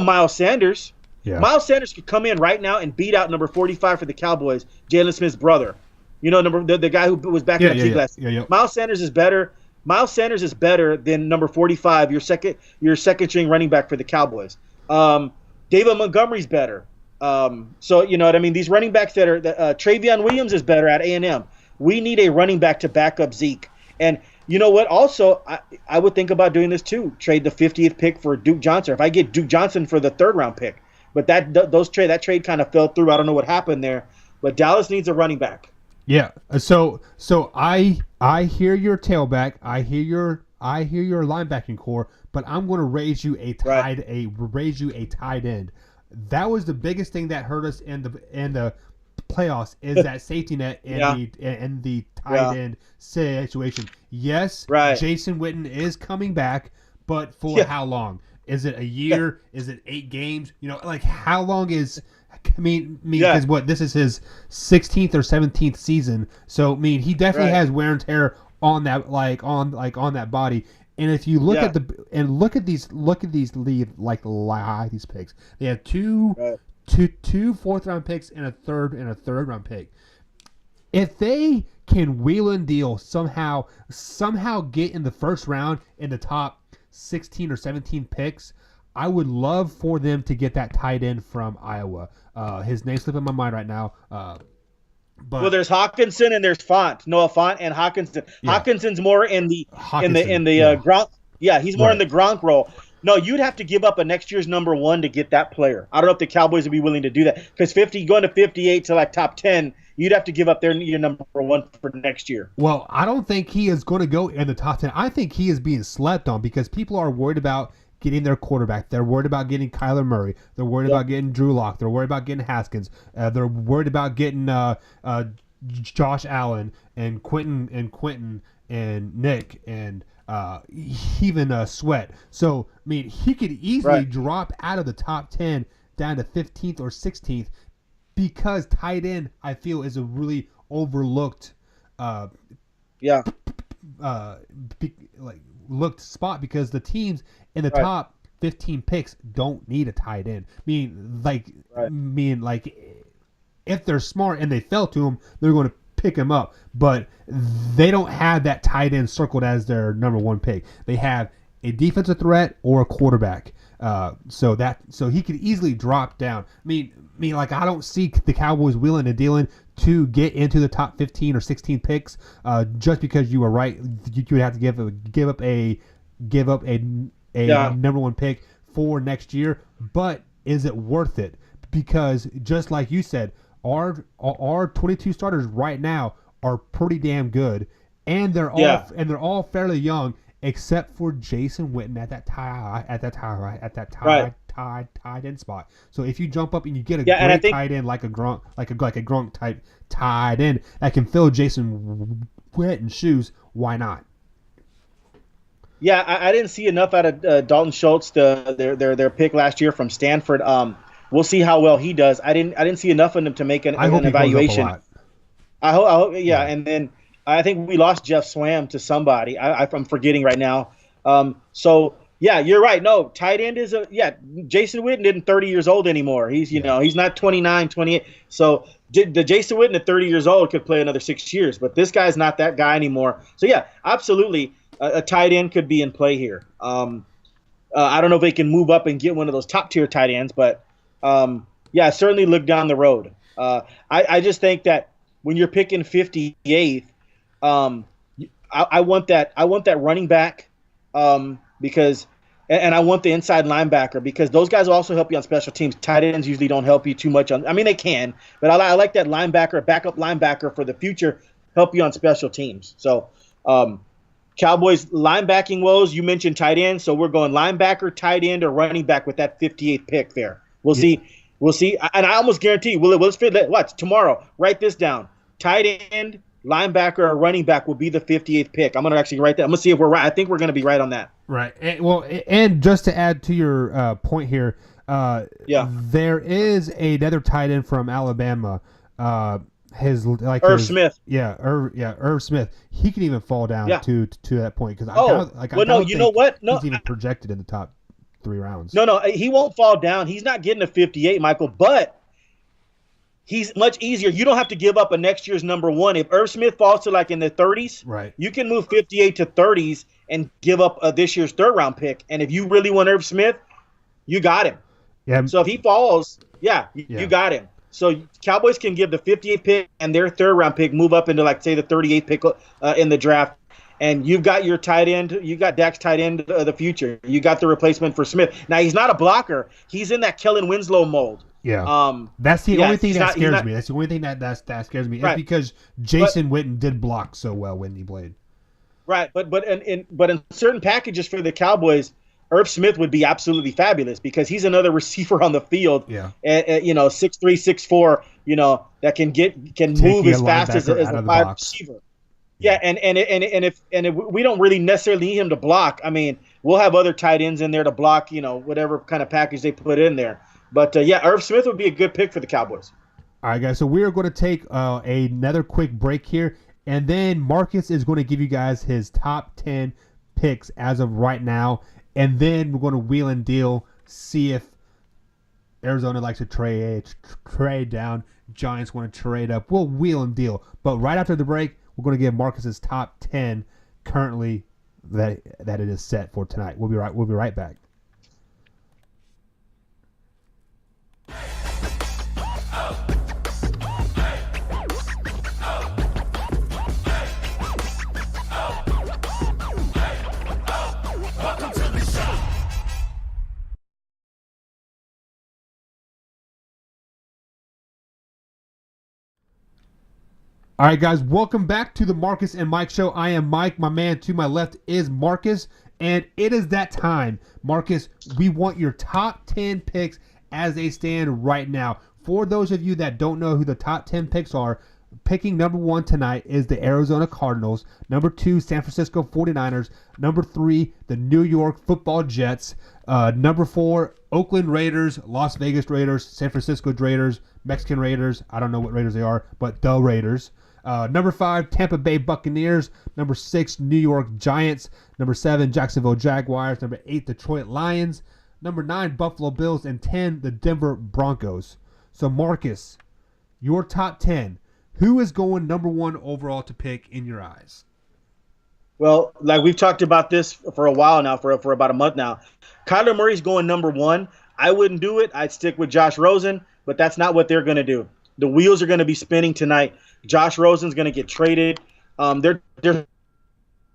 Miles Sanders. Yeah. Miles Sanders could come in right now and beat out number 45 for the Cowboys, Jalen Smith's brother. The guy who was back in the league last year. Yeah. Miles Sanders is better. Miles Sanders is better than number 45, your second string running back for the Cowboys. David Montgomery's better. So you know what I mean? These running backs that are Travion Williams is better at A&M. We need a running back to back up Zeke. And you know what? Also, I would think about doing this too. Trade the 50th pick for Duke Johnson. If I get Duke Johnson for the 3rd round pick. But that trade kind of fell through. I don't know what happened there. But Dallas needs a running back. Yeah. So I hear your tailback. I hear your linebacking core. But I'm going to raise you a tight end. That was the biggest thing that hurt us in the playoffs is that safety net and the tight end situation. Yes, right. Jason Witten is coming back, but for how long? Is it a year? Yeah. Is it 8 games? Like how long is? Because this is his 16th or 17th season. So he definitely has wear and tear on that, on that body. And if you look at these picks, they have two 4th round picks and a third round pick. If they can wheel and deal somehow get in the 1st round in the top 16 or 17 picks, I would love for them to get that tight end from Iowa. His name's slipping my mind right now. But there's Hawkinson and there's Noah Fant and Hawkinson. Yeah. Hawkinson's more in the Gronk. Yeah, he's more in the Gronk role. No, you'd have to give up a next year's number 1 to get that player. I don't know if the Cowboys would be willing to do that because going to 58 to like top 10, you'd have to give up your number 1 for next year. Well, I don't think he is going to go in the top 10. I think he is being slept on because people are worried about getting their quarterback. They're worried about getting Kyler Murray. They're worried about getting Drew Lock. They're worried about getting Haskins. They're worried about getting Josh Allen and Quentin and Nick and even Sweat. So he could easily drop out of the top 10 down to 15th or 16th because tight end I feel is a really overlooked looked spot because the teams in the top 15 picks don't need a tight end. If they're smart and they fell to him, they're going to pick him up. But they don't have that tight end circled as their number 1 pick. They have a defensive threat or a quarterback. So he could easily drop down. I don't see the Cowboys willing and dealing to get into the top 15 or 16 picks. Just because you were right, you would have to give up a number 1 pick for next year. But is it worth it? Because just like you said, our 22 starters right now are pretty damn good, and they're all fairly young, except for Jason Witten at that tight end spot. So if you jump up and you get a great tight end like a Gronk type tight end that can fill Jason Witten's shoes, why not? Yeah, I didn't see enough out of Dalton Schultz, their pick last year from Stanford. We'll see how well he does. I didn't see enough in him to make an evaluation. I hope, and then I think we lost Jeff Swam to somebody. I'm forgetting right now. So Yeah, you're right. No, tight end is Jason Witten isn't 30 years old anymore. He's he's not 29, 28. So the Jason Witten at 30 years old could play another 6 years, but this guy's not that guy anymore. So yeah, absolutely, a tight end could be in play here. I don't know if they can move up and get one of those top tier tight ends, but yeah, certainly look down the road. I just think that when you're picking 58th, I want that running back. Because I want the inside linebacker because those guys will also help you on special teams. Tight ends usually don't help you too much on. I mean, they can, but I like that linebacker, backup linebacker for the future, help you on special teams. So, Cowboys linebacking woes. You mentioned tight end, so we're going linebacker, tight end, or running back with that 58th pick there. We'll see. We'll see. And I almost guarantee we'll fit. Watch tomorrow. Write this down. Tight end, linebacker, or running back will be the 58th pick. I'm going to actually write that. I'm going to see if we're right. I think we're going to be right on that. Right. And just to add to your point here, there is another tight end from Alabama. Irv Smith. Irv Smith. He can even fall down to that point because he's even projected in the top 3 rounds. No, he won't fall down. He's not getting a 58, Michael, but he's much easier. You don't have to give up a next year's number 1. If Irv Smith falls to like in the 30s, right, you can move 58 to 30s and give up this year's 3rd round pick. And if you really want Irv Smith, you got him. Yeah. So if he falls, you got him. So Cowboys can give the 58th pick and their 3rd round pick move up into like say the 38th pick in the draft. And you've got your tight end. You got Dak's tight end of the future. You got the replacement for Smith. Now he's not a blocker. He's in that Kellen Winslow mold. Yeah. That's the only thing that scares me. That's the only thing that scares me. Right. It's because Jason Witten did block so well when he played. Right, but in certain packages for the Cowboys, Irv Smith would be absolutely fabulous because he's another receiver on the field. Yeah. 6'3", 6'4", that can move as fast as a wide receiver. Yeah, and if we don't really necessarily need him to block, I mean, we'll have other tight ends in there to block, whatever kind of package they put in there. But Irv Smith would be a good pick for the Cowboys. All right, guys. So we are going to take another quick break here, and then Marcus is going to give you guys his top 10 picks as of right now, and then we're going to wheel and deal, see if Arizona likes to trade down, Giants want to trade up. We'll wheel and deal. But right after the break, we're going to give Marcus's top 10 currently that it is set for tonight. We'll be right back. All right, guys, welcome back to the Marcus and Mike Show. I am Mike. My man to my left is Marcus, and it is that time. Marcus, we want your top 10 picks as they stand right now. For those of you that don't know who the top 10 picks are, picking number 1 tonight is the Arizona Cardinals, number 2, San Francisco 49ers, number 3, the New York Football Jets, number 4, Oakland Raiders, Las Vegas Raiders, San Francisco Raiders, Mexican Raiders, I don't know what Raiders they are, but the Raiders. Number 5, Tampa Bay Buccaneers. Number 6, New York Giants. Number 7, Jacksonville Jaguars. Number 8, Detroit Lions. Number 9, Buffalo Bills. And 10, the Denver Broncos. So, Marcus, your top 10. Who is going number 1 overall to pick in your eyes? Well, like we've talked about this for a while now, for about a month now. Kyler Murray's going number 1. I wouldn't do it. I'd stick with Josh Rosen, but that's not what they're going to do. The wheels are going to be spinning tonight. Josh Rosen's going to get traded. They're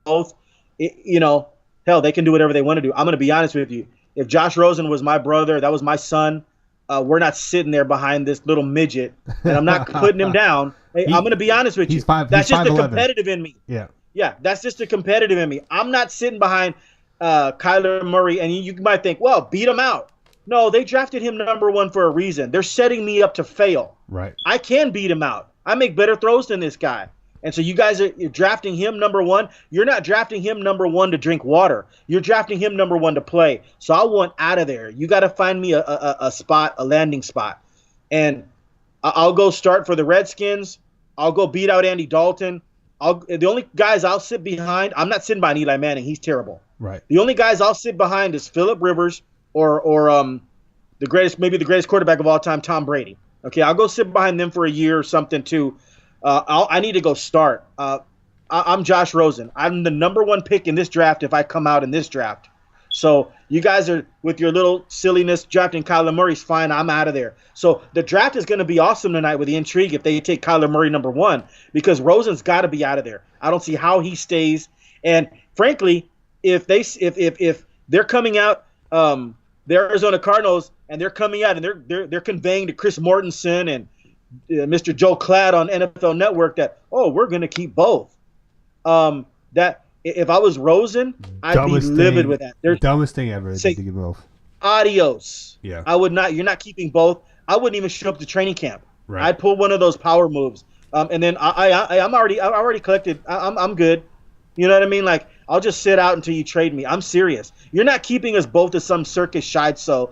both, hell, they can do whatever they want to do. I'm going to be honest with you. If Josh Rosen was my brother, that was my son, we're not sitting there behind this little midget, and I'm not putting him down. Hey, I'm going to be honest with you. That's just the competitive in me. Yeah, that's just the competitive in me. I'm not sitting behind Kyler Murray, and you might think, well, beat him out. No, they drafted him number 1 for a reason. They're setting me up to fail. Right. I can beat him out. I make better throws than this guy. And so you're drafting him number 1. You're not drafting him number 1 to drink water. You're drafting him number 1 to play. So I want out of there. You got to find me a spot, a landing spot. And I'll go start for the Redskins. I'll go beat out Andy Dalton. The only guys I'll sit behind, I'm not sitting behind Eli Manning. He's terrible. Right. The only guys I'll sit behind is Phillip Rivers or the greatest quarterback of all time, Tom Brady. Okay, I'll go sit behind them for a year or something too. I need to go start. I'm Josh Rosen. I'm the number 1 pick in this draft if I come out in this draft. So you guys are, with your little silliness, drafting Kyler Murray's fine. I'm out of there. So the draft is going to be awesome tonight with the intrigue if they take Kyler Murray number 1, because Rosen's got to be out of there. I don't see how he stays. And frankly, if they're coming out, the Arizona Cardinals, and they're coming out and they're conveying to Chris Mortensen and Mr. Joe Klatt on NFL Network that, we're going to keep both. That if I was Rosen, I'd be livid with that. Dumbest thing ever. Say, to give both. Adios. Yeah. I would not. You're not keeping both. I wouldn't even show up to training camp. Right. I'd pull one of those power moves. And then I already collected. I'm good. You know what I mean? Like, I'll just sit out until you trade me. I'm serious. You're not keeping us both as some circus sideshow.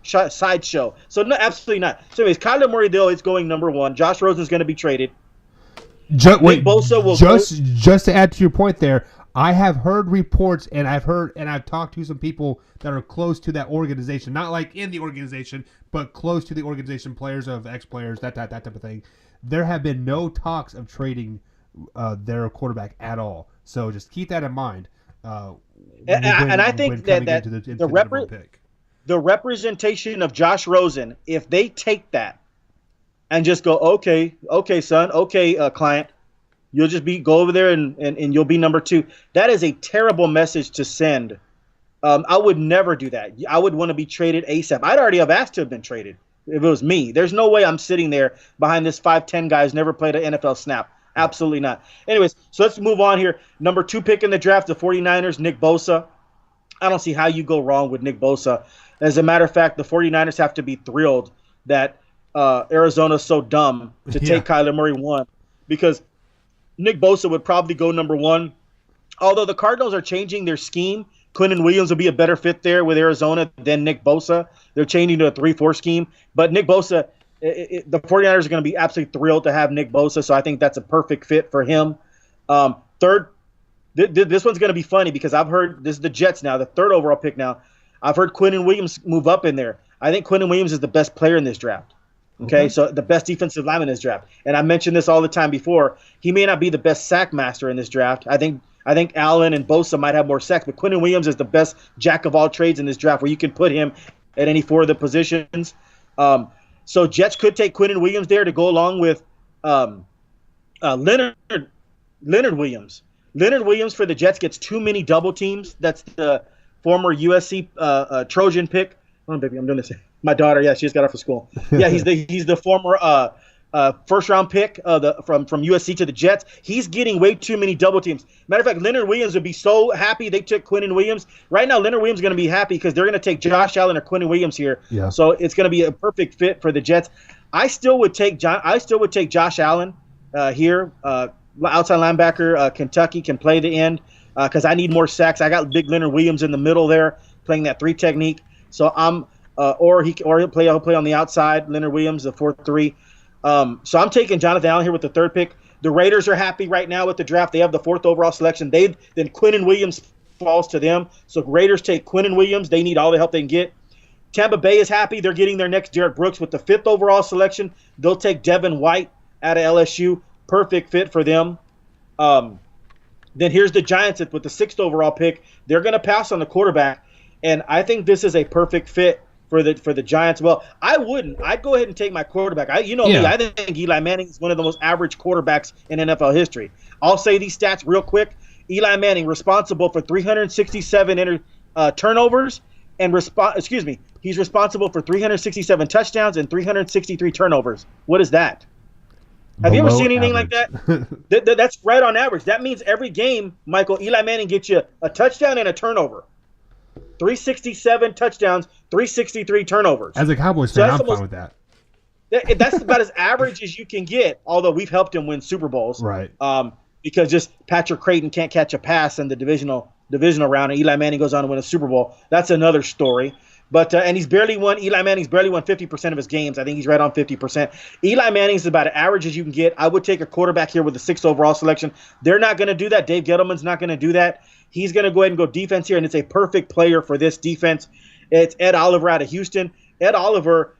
So no, absolutely not. So anyways, Kyler Murray though is going number 1. Josh Rosen's going to be traded. Wait, just to add to your point there, I have heard reports and I've talked to some people that are close to that organization, not like in the organization, but close to the organization, players of ex-players, that type of thing. There have been no talks of trading their quarterback at all. So just keep that in mind. And I think that the representation of Josh Rosen, if they take that and just go, okay, son, okay, client, you'll just go over there and you'll be number 2. That is a terrible message to send. I would never do that. I would want to be traded ASAP. I'd already have asked to have been traded if it was me. There's no way I'm sitting there behind this 5'10" guy who's never played an NFL snap. Absolutely not. Anyways, so let's move on here. Number 2 pick in the draft, the 49ers, Nick Bosa. I don't see how you go wrong with Nick Bosa. As a matter of fact, the 49ers have to be thrilled that Arizona's so dumb to take Kyler Murray 1, because Nick Bosa would probably go number 1. Although the Cardinals are changing their scheme, Quinnen Williams will be a better fit there with Arizona than Nick Bosa. They're changing to a 3-4 scheme. But Nick Bosa, the 49ers are going to be absolutely thrilled to have Nick Bosa, so I think that's a perfect fit for him. Third, this one's going to be funny because I've heard – this is the Jets now, the 3rd overall pick now. I've heard Quinnen Williams move up in there. I think Quinnen Williams is the best player in this draft. Okay, so the best defensive lineman in this draft. And I mentioned this all the time before. He may not be the best sack master in this draft. I think Allen and Bosa might have more sacks, but Quinnen Williams is the best jack of all trades in this draft, where you can put him at any 4 of the positions. So Jets could take Quinnen Williams there to go along with Leonard Williams. Leonard Williams for the Jets gets too many double teams. That's the former USC Trojan pick. Oh, baby, I'm doing this. My daughter, she just got off of school. Yeah, he's the former first round pick from USC to the Jets. He's getting way too many double teams. Matter of fact, Leonard Williams would be so happy they took Quinnen Williams. Right now, Leonard Williams is going to be happy because they're going to take Josh Allen or Quinnen Williams here. Yeah. So it's going to be a perfect fit for the Jets. I still would take Josh Allen here, outside linebacker. Kentucky can play the end because I need more sacks. I got big Leonard Williams in the middle there playing that 3 technique. So I'm he'll play on the outside. Leonard Williams, the 4-3. So I'm taking Jonathan Allen here with the 3rd pick. The Raiders are happy right now with the draft. They have the 4th overall selection. Then Quinnen Williams falls to them. So Raiders take Quinnen Williams. They need all the help they can get. Tampa Bay is happy. They're getting their next Derek Brooks with the 5th overall selection. They'll take Devin White out of LSU. Perfect fit for them. Then here's the Giants with the 6th overall pick. They're going to pass on the quarterback. And I think this is a perfect fit for the Giants. Well, I wouldn't. I'd go ahead and take my quarterback. Me. I think Eli Manning is one of the most average quarterbacks in NFL history. I'll say these stats real quick. Eli Manning responsible for 367 turnovers and he's responsible for 367 touchdowns and 363 turnovers. What is that? Have you ever seen anything like that? That's right on average. That means every game, Michael, Eli Manning gets you a touchdown and a turnover. 367 touchdowns, 363 turnovers. As a Cowboys fan, I'm fine with that. That's about as average as you can get, although we've helped him win Super Bowls. Right. Because just Patrick Creighton can't catch a pass in the divisional round, and Eli Manning goes on to win a Super Bowl. That's another story. But and Eli Manning's barely won 50% of his games. I think he's right on 50%. Eli Manning's about as average as you can get. I would take a quarterback here with the 6th overall selection. They're not going to do that. Dave Gettleman's not going to do that. He's going to go ahead and go defense here, and it's a perfect player for this defense. It's Ed Oliver out of Houston. Ed Oliver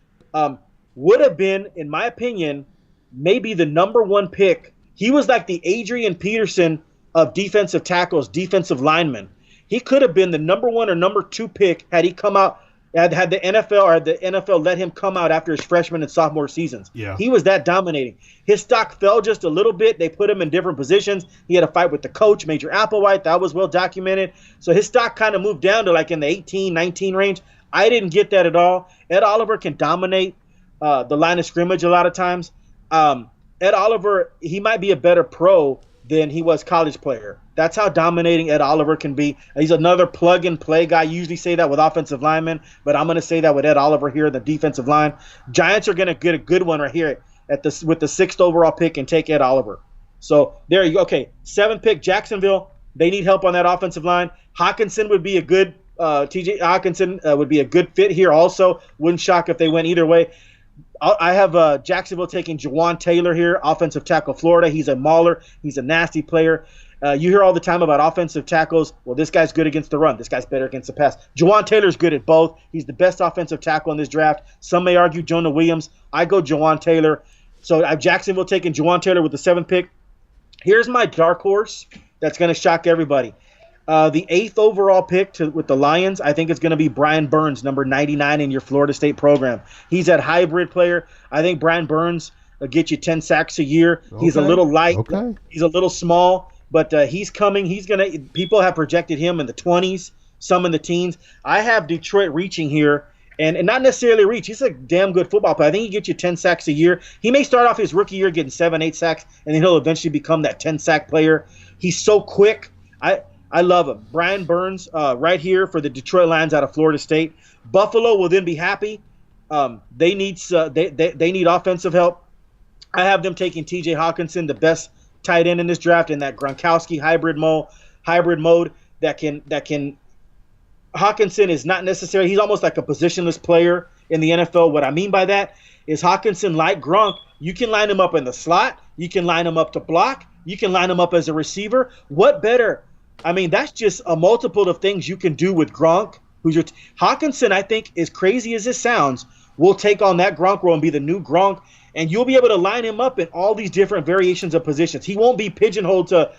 would have been, in my opinion, maybe the number one pick. He was like the Adrian Peterson of defensive tackles, defensive linemen. He could have been the number one or number two pick had he come out, had the NFL let him come out after his freshman and sophomore seasons. Yeah. He was that dominating. His stock fell just a little bit. They put him in different positions. He had a fight with the coach, Major Applewhite. That was well documented. So his stock kind of moved down to like in the 18, 19 range. I didn't get that at all. Ed Oliver can dominate the line of scrimmage a lot of times. Ed Oliver, he might be a better pro than he was college player. That's how dominating Ed Oliver can be. He's another plug-and-play guy. I usually say that with offensive linemen, but I'm going to say that with Ed Oliver here, the defensive line. Giants are going to get a good one right here with the 6th overall pick and take Ed Oliver. So there you go. Okay, 7th pick, Jacksonville. They need help on that offensive line. Hawkinson would be a good T.J. Hawkinson would be a good fit here also. Wouldn't shock if they went either way. I have Jacksonville taking Jawan Taylor here, offensive tackle, Florida. He's a mauler. He's a nasty player. You hear all the time about offensive tackles. Well, this guy's good against the run. This guy's better against the pass. Jawan Taylor's good at both. He's the best offensive tackle in this draft. Some may argue Jonah Williams. I go Jawan Taylor. So I have Jacksonville taking Jawan Taylor with the 7th pick. Here's my dark horse that's going to shock everybody. The 8th overall pick with the Lions, I think it's going to be Brian Burns, number 99 in your Florida State program. He's that hybrid player. I think Brian Burns will get you 10 sacks a year. Okay. He's a little light. Okay. He's a little small, but he's coming. People have projected him in the 20s, some in the teens. I have Detroit reaching here, and not necessarily reach. He's a damn good football player. I think he gets you 10 sacks a year. He may start off his rookie year getting 7, 8 sacks, and then he'll eventually become that 10-sack player. He's so quick. I love him. Brian Burns right here for the Detroit Lions out of Florida State. Buffalo will then be happy. They need offensive help. I have them taking T.J. Hawkinson, the best tight end in this draft, in that Gronkowski hybrid mode that can. Hawkinson is not necessarily. He's almost like a positionless player in the NFL. What I mean by that is Hawkinson, like Gronk, you can line him up in the slot. You can line him up to block. You can line him up as a receiver. What better? I mean, that's just a multiple of things you can do with Gronk. Hawkinson, I think, as crazy as it sounds, will take on that Gronk role and be the new Gronk, and you'll be able to line him up in all these different variations of positions. He won't be pigeonholed to,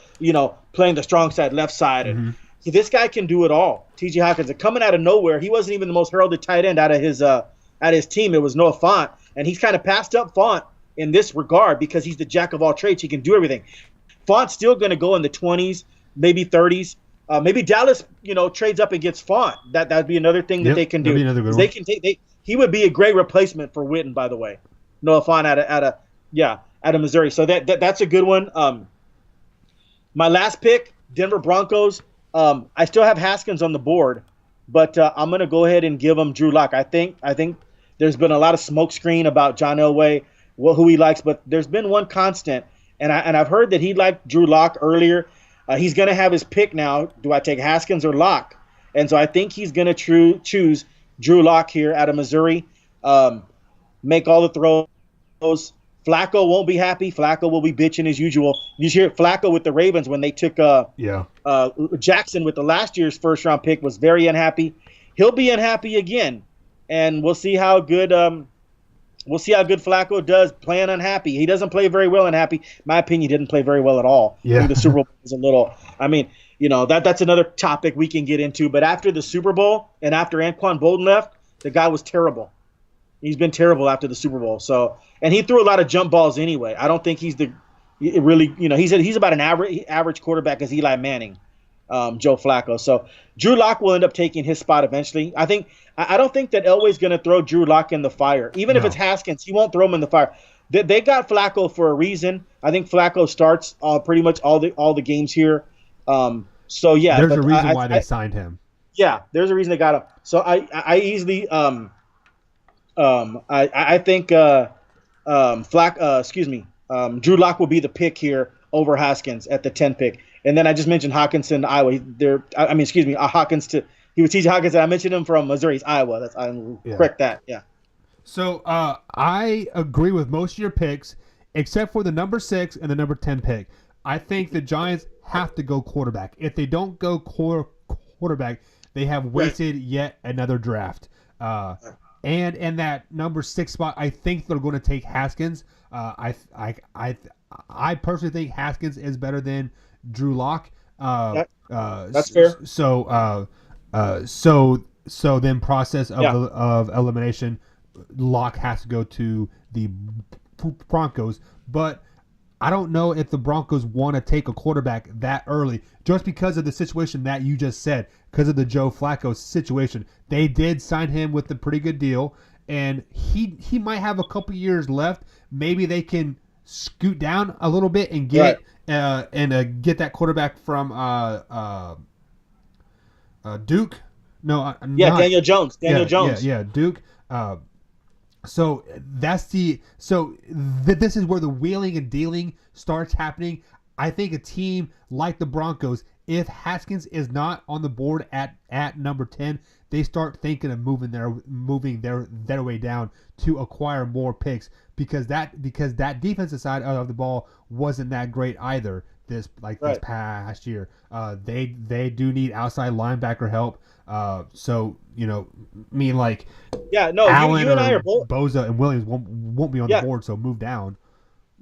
playing the strong side, left side. Mm-hmm. And this guy can do it all. T.J. Hawkinson, coming out of nowhere, he wasn't even the most heralded tight end out of his team. It was Noah Fant, and he's kind of passed up Fant in this regard because he's the jack of all trades. He can do everything. Fant's still going to go in the 20s. Maybe 30s. Maybe Dallas, trades up and gets Fant. That would be another thing that they can do. They can take. He would be a great replacement for Witten, by the way. Noah Fant out of Missouri. So that's a good one. My last pick, Denver Broncos. I still have Haskins on the board, but I'm going to go ahead and give him Drew Lock. I think there's been a lot of smokescreen about John Elway, who he likes, but there's been one constant, and I've heard that he liked Drew Lock earlier. He's going to have his pick now. Do I take Haskins or Lock? And so I think he's going to choose Drew Lock here out of Missouri. Make all the throws. Flacco won't be happy. Flacco will be bitching as usual. You hear Flacco with the Ravens when they took Jackson with the last year's first-round pick was very unhappy. He'll be unhappy again, and we'll see how good Flacco does playing unhappy. He doesn't play very well unhappy. In my opinion, he didn't play very well at all. Yeah. I think the Super Bowl was a little – I mean, that's another topic we can get into. But after the Super Bowl and after Anquan Bolden left, the guy was terrible. He's been terrible after the Super Bowl. So, and he threw a lot of jump balls anyway. I don't think he's he's about an average quarterback as Eli Manning, Joe Flacco. So Drew Lock will end up taking his spot eventually. I don't think that Elway's going to throw Drew Lock in the fire. Even if it's Haskins, he won't throw him in the fire. They got Flacco for a reason. I think Flacco starts pretty much all the games here. So yeah, there's a reason why they signed him. Yeah, there's a reason they got him. So I easily I think Drew Lock will be the pick here over Haskins at the 10 pick. And then I just mentioned Hawkinson to Iowa. Hawkins to he was TJ Hawkins. I mentioned him from Missouri. It's Iowa. Correct that. Yeah. So I agree with most of your picks, except for the number 6 and the number 10 pick. I think the Giants have to go quarterback. If they don't go quarterback, they have wasted yet another draft. And in that number 6 spot, I think they're going to take Haskins. I personally think Haskins is better than Drew Lock. That's fair. So then process of elimination, Lock has to go to the Broncos, but I don't know if the Broncos want to take a quarterback that early, just because of the situation that you just said, because of the Joe Flacco situation. They did sign him with a pretty good deal, and he might have a couple years left. Maybe they can scoot down a little bit and get get that quarterback from Duke. No, Daniel Jones. Jones. Yeah, Duke. So this is where the wheeling and dealing starts happening. I think a team like the Broncos, if Haskins is not on the board at number 10, they start thinking of moving their way down to acquire more picks, because that defensive side of the ball wasn't that great either this past year. They do need outside linebacker help. Allen you and I are both. Boza and Williams won't be on the board, so move down.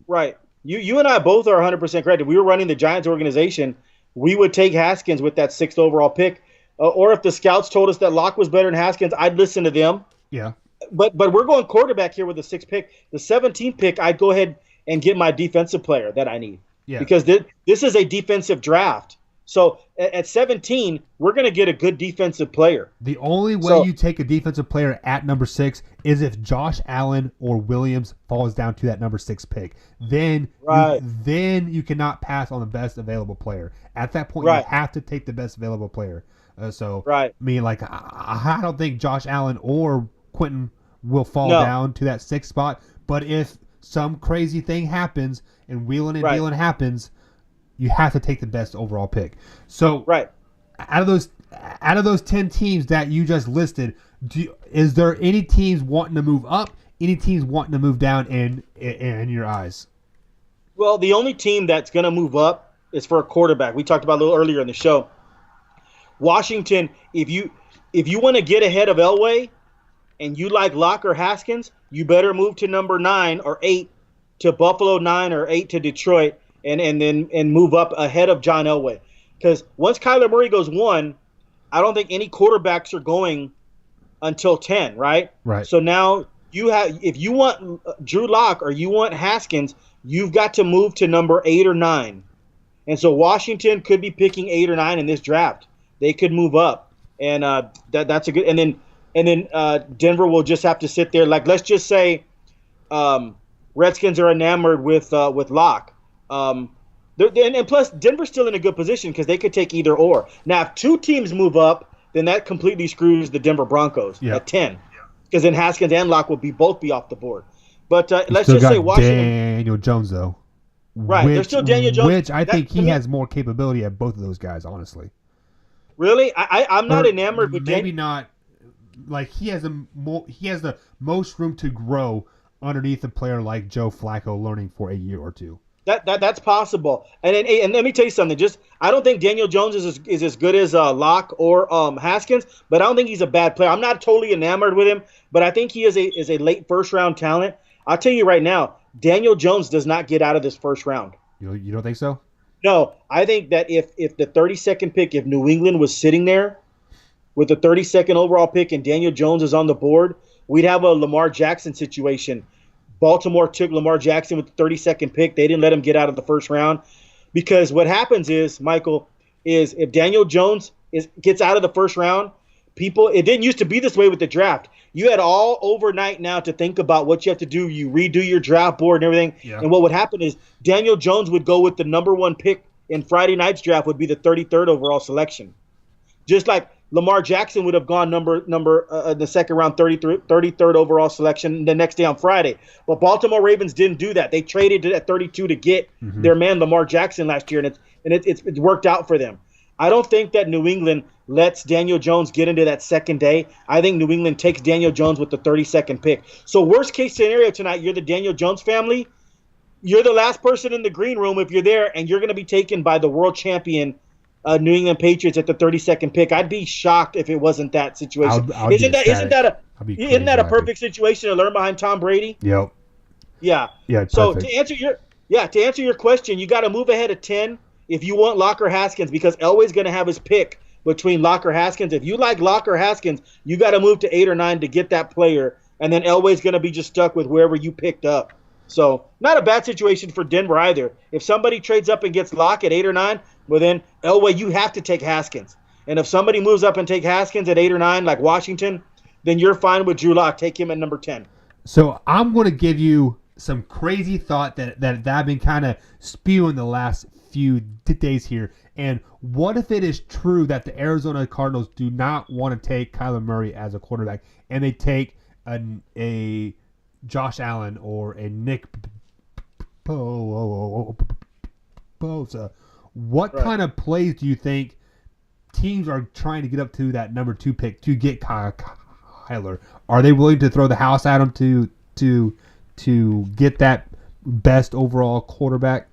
Right. You and I both are 100% correct. If we were running the Giants organization, we would take Haskins with that 6th overall pick. Or if the scouts told us that Locke was better than Haskins, I'd listen to them. Yeah. But we're going quarterback here with the 6th pick. The 17th pick, I'd go ahead and get my defensive player that I need. Yeah. Because this is a defensive draft. So at 17, we're going to get a good defensive player. The only way you take a defensive player at number 6 is if Josh Allen or Williams falls down to that number 6 pick. Then you cannot pass on the best available player. At that point, you have to take the best available player. I don't think Josh Allen or Quentin will fall down to that 6th spot. But if some crazy thing happens and wheeling and dealing happens, you have to take the best overall pick. So out of those 10 teams that you just listed, is there any teams wanting to move up, any teams wanting to move down in your eyes? Well, the only team that's going to move up is for a quarterback. We talked about a little earlier in the show. Washington, if you want to get ahead of Elway and you like Locke or Haskins, you better move to number 9 or 8 to Buffalo, 9 or 8 to Detroit, and move up ahead of John Elway. Because once Kyler Murray goes 1, I don't think any quarterbacks are going until 10, right? Right. So now if you want Drew Lock or you want Haskins, you've got to move to number 8 or 9. And so Washington could be picking 8 or 9 in this draft. They could move up, and that's a good. And then Denver will just have to sit there. Like, let's just say Redskins are enamored with Locke. And plus, Denver's still in a good position because they could take either or. Now, if 2 teams move up, then that completely screws the Denver Broncos at 10, because then Haskins and Locke will both be off the board. But let's just say Washington. Daniel Jones, though. Right, there's still Daniel Jones. Which I think he has more capability at both of those guys, honestly. Really? I'm not enamored with maybe not. Like, he has the most room to grow underneath a player like Joe Flacco learning for a year or 2. That's possible. And let me tell you something. I don't think Daniel Jones is as good as Locke or Haskins, but I don't think he's a bad player. I'm not totally enamored with him, but I think he is a late first round talent. I'll tell you right now, Daniel Jones does not get out of this first round. You don't think so? No, I think that if the 32nd pick, if New England was sitting there with the 32nd overall pick and Daniel Jones is on the board, we'd have a Lamar Jackson situation. Baltimore took Lamar Jackson with the 32nd pick. They didn't let him get out of the first round, because what happens is, Michael, is if Daniel Jones gets out of the first round, it didn't used to be this way with the draft. You had all overnight now to think about what you have to do. You redo your draft board and everything. Yeah. And what would happen is Daniel Jones would go with the number 1 pick in Friday night's draft, would be the 33rd overall selection. Just like Lamar Jackson would have gone the second round, 33rd overall selection the next day on Friday. But Baltimore Ravens didn't do that. They traded it at 32 to get their man Lamar Jackson last year, and it's worked out for them. I don't think that New England lets Daniel Jones get into that second day. I think New England takes Daniel Jones with the 32nd pick. So worst case scenario tonight, you're the Daniel Jones family. you're the last person in the green room if you're there, and you're going to be taken by the world champion New England Patriots at the 32nd pick. I'd be shocked if it wasn't that situation. Isn't that a perfect situation to learn behind Tom Brady? Yep. Yeah. Yeah. So perfect. to answer your question, you got to move ahead of 10 if you want Locker Haskins, because Elway's going to have his pick between Locker Haskins. If you like Locker Haskins, you got to move to 8 or 9 to get that player, and then Elway's going to be just stuck with wherever you picked up. So not a bad situation for Denver either. If somebody trades up and gets Lock at 8 or 9, well then, Elway, you have to take Haskins. And if somebody moves up and take Haskins at 8 or 9, like Washington, then you're fine with Drew Lock. Take him at number 10. So I'm going to give you some crazy thought that I've been kind of spewing the last few days here. And what if it is true that the Arizona Cardinals do not want to take Kyler Murray as a quarterback, and they take a Josh Allen or a Nick Bosa? What kind of plays do you think teams are trying to get up to that number 2 pick to get Kyler? Are they willing to throw the house at him to get that best overall quarterback?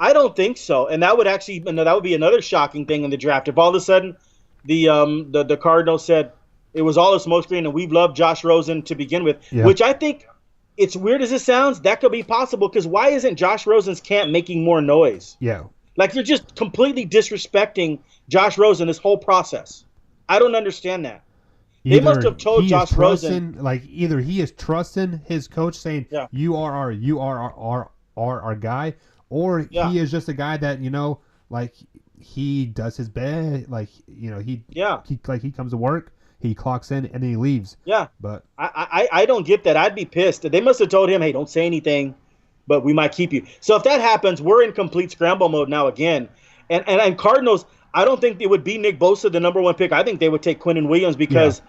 I don't think so, and that would be another shocking thing in the draft if all of a sudden the Cardinals said it was all a smokescreen and we've loved Josh Rosen to begin with, which I think, it's weird as it sounds, that could be possible, because why isn't Josh Rosen's camp making more noise? Yeah. Like, you're just completely disrespecting Josh Rosen this whole process. I don't understand that. They must have told Josh Rosen, like, either he is trusting his coach saying, you are our guy, or he is just a guy that, like, he does his best, like, he comes to work, he clocks in, and then he leaves. Yeah. But I don't get that. I'd be pissed. They must have told him, hey, don't say anything, but we might keep you. So if that happens, we're in complete scramble mode now again. And Cardinals, I don't think it would be Nick Bosa, the number 1 pick. I think they would take Quinnen Williams because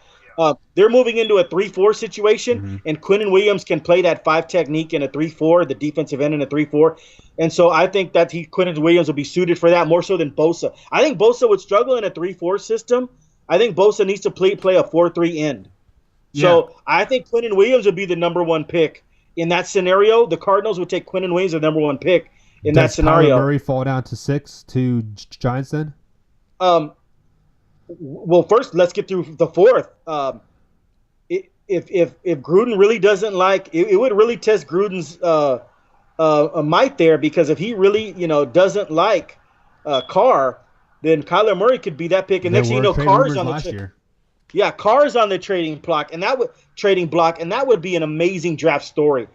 they're moving into a 3-4 situation, and Quinnen Williams can play that 5 technique in a 3-4, the defensive end in a 3-4. And so I think that Quinnen Williams will be suited for that more so than Bosa. I think Bosa would struggle in a 3-4 system. I think Bosa needs to play a 4-3 end. So I think Quinnen Williams would be the number 1 pick. In that scenario, the Cardinals would take Quinnen Williams as the number 1 pick in that scenario. Does Kyler Murray fall down to 6 to Giants then? Well, first, let's get through the 4th. If Gruden really doesn't like it, would really test Gruden's might there, because if he really doesn't like Carr, then Kyler Murray could be that pick. And next thing you know, Carr's on the Carr's on the trading block, and that would be an amazing draft story.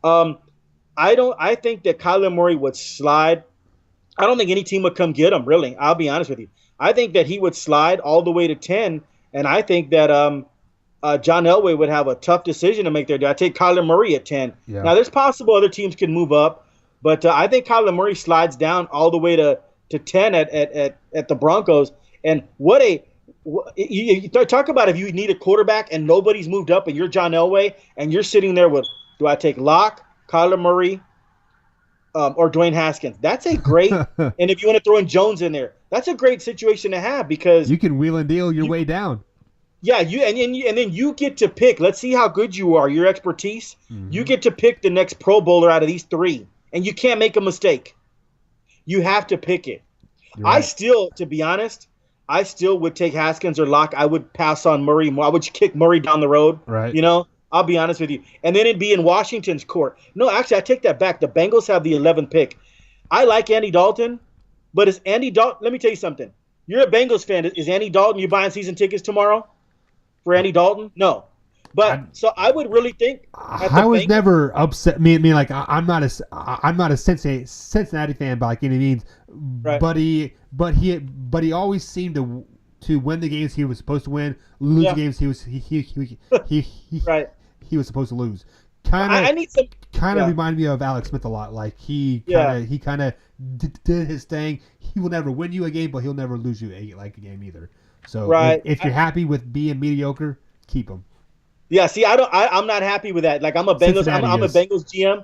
I think that Kyler Murray would slide. I don't think any team would come get him, really. I'll be honest with you. I think that he would slide all the way to 10, and I think that John Elway would have a tough decision to make there. I take Kyler Murray at 10. Yeah. Now, there's possible other teams can move up, but I think Kyler Murray slides down all the way to 10 at the Broncos. And you talk about if you need a quarterback and nobody's moved up and you're John Elway and you're sitting there with, do I take Locke, Kyler Murray, or Dwayne Haskins? That's a great – and if you want to throw in Jones in there, that's a great situation to have, because – you can wheel and deal your way down. Yeah, and then you get to pick. Let's see how good you are, your expertise. Mm-hmm. You get to pick the next Pro Bowler out of these 3, and you can't make a mistake. You have to pick it. Right. To be honest, I still would take Haskins or Locke. I would pass on Murray. I would kick Murray down the road. Right. I'll be honest with you. And then it'd be in Washington's court. No, actually, I take that back. The Bengals have the 11th pick. I like Andy Dalton, but is Andy Dalton – let me tell you something. You're a Bengals fan. Is Andy Dalton – you buying season tickets tomorrow for Andy Dalton? No. But so I would really think I was never upset. I'm not a Cincinnati fan by any means. Right. But he always seemed to win the games he was supposed to win, lose the games he right. He was supposed to lose. Kind of reminded me of Alex Smith a lot. Like he kind of did his thing. He will never win you a game, but he'll never lose you a game either. So if you're happy with being mediocre, keep him. Yeah, see, I'm not happy with that. Like, I'm a Bengals GM.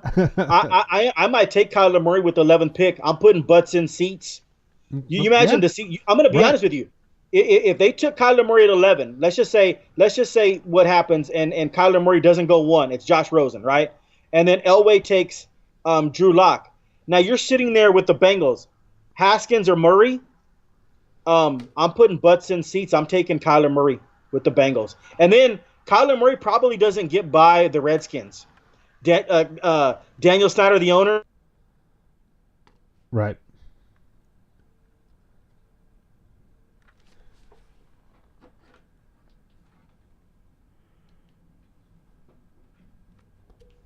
I might take Kyler Murray with the 11th pick. I'm putting butts in seats. You imagine the seat. I'm going to be honest with you. If they took Kyler Murray at 11, let's just say what happens, and Kyler Murray doesn't go 1. It's Josh Rosen, right? And then Elway takes Drew Lock. Now you're sitting there with the Bengals, Haskins or Murray. I'm putting butts in seats. I'm taking Kyler Murray with the Bengals, and then Kyler Murray probably doesn't get by the Redskins. Daniel Snyder, the owner, right.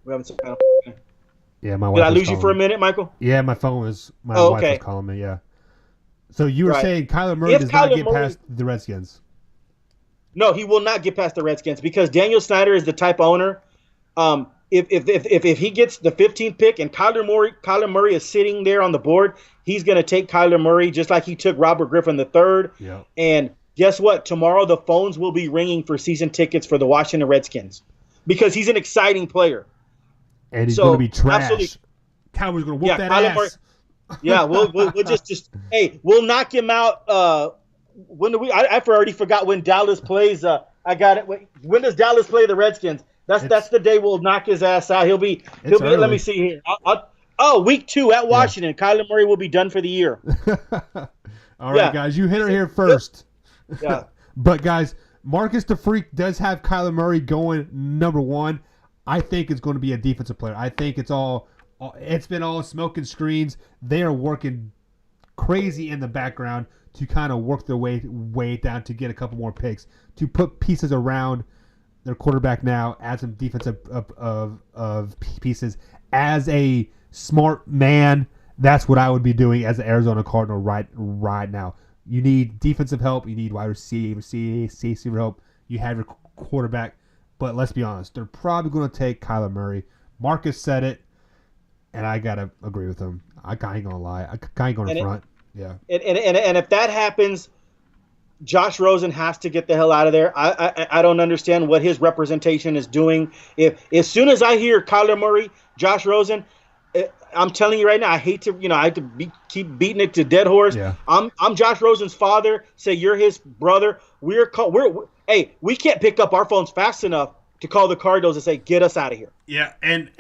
We haven't. Yeah, my wife. Did I lose you for a minute, Michael? Yeah, my wife was calling me. Yeah. So you were saying Kyler Murray does not get past the Redskins? No, he will not get past the Redskins because Daniel Snyder is the type owner. If he gets the 15th pick and Kyler Murray is sitting there on the board, he's going to take Kyler Murray just like he took Robert Griffin III. Yeah. And guess what? Tomorrow the phones will be ringing for season tickets for the Washington Redskins because he's an exciting player. And he's going to be trash. Absolutely. Cowboys going to whoop that ass. Murray, yeah, we'll just we'll knock him out. When do we? I already forgot when Dallas plays. I got it. When does Dallas play the Redskins? That's the day we'll knock his ass out. He'll be. Let me see here. Week 2 at Washington. Yeah. Kyler Murray will be done for the year. All right, guys, you hit her here first. Yeah. But guys, Marcus the Freak does have Kyler Murray going number 1. I think it's going to be a defensive player. I think it's been all smoke and screens. They are working crazy in the background to kind of work their way down to get a couple more picks, to put pieces around their quarterback now, add some defensive of pieces. As a smart man, that's what I would be doing as an Arizona Cardinal right now. You need defensive help. You need wide receiver help. You have your quarterback. But let's be honest, they're probably going to take Kyler Murray. Marcus said it, and I got to agree with him. I ain't going to lie. I ain't going to front. Yeah. And if that happens, Josh Rosen has to get the hell out of there. I don't understand what his representation is doing. If as soon as I hear Kyler Murray, Josh Rosen, I'm telling you right now, I hate to keep beating it to dead horse. Yeah. I'm Josh Rosen's father. Say you're his brother. We can't pick up our phones fast enough to call the Cardinals and say, get us out of here. Yeah, and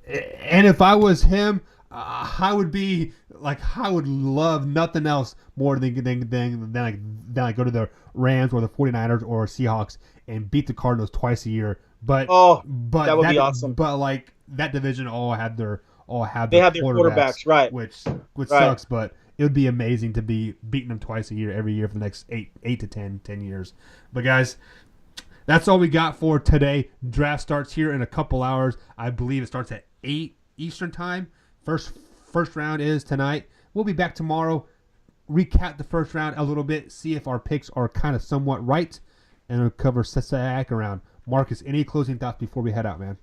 if I was him, I would love nothing else more than go to the Rams or the 49ers or Seahawks and beat the Cardinals twice a year. But that would be awesome. But like that division all have their quarterbacks, right? Which sucks, but it would be amazing to be beating them twice a year every year for the next 8 to 10 years. But guys, that's all we got for today. Draft starts here in a couple hours. I believe it starts at 8 Eastern time. First round is tonight. We'll be back tomorrow, recap the first round a little bit, see if our picks are kind of somewhat right, and we'll cover second round. Marcus, any closing thoughts before we head out, man?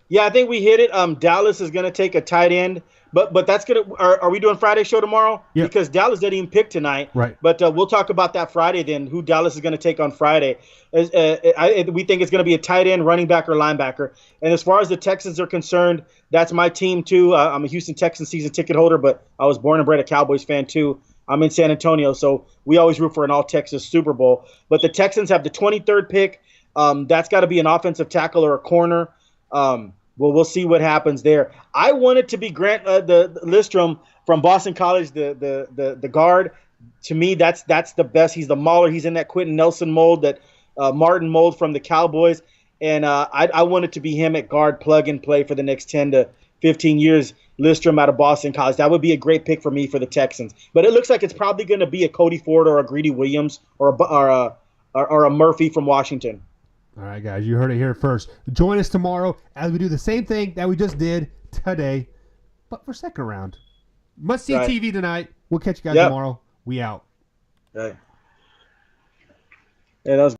Yeah, I think we hit it. Dallas is going to take a tight end, but that's going to. Are we doing Friday show tomorrow? Yeah. Because Dallas didn't even pick tonight. Right. But we'll talk about that Friday then. Who Dallas is going to take on Friday? We think it's going to be a tight end, running back, or linebacker. And as far as the Texans are concerned, that's my team too. I'm a Houston Texans season ticket holder, but I was born and bred a Cowboys fan too. I'm in San Antonio, so we always root for an all-Texas Super Bowl. But the Texans have the 23rd pick. That's got to be an offensive tackle or a corner. Well, we'll see what happens there. I wanted to be Grant the Listrom from Boston College, the guard. To me, that's the best. He's the mauler. He's in that Quentin Nelson mold, that Martin mold from the Cowboys. And I wanted to be him at guard, plug and play for the next 10 to 15 years. Listrom out of Boston College. That would be a great pick for me for the Texans. But it looks like it's probably going to be a Cody Ford or a Greedy Williams or a Murphy from Washington. All right, guys, you heard it here first. Join us tomorrow as we do the same thing that we just did today, but for second round. Must see TV tonight. We'll catch you guys tomorrow. We out. Right. Yeah, that was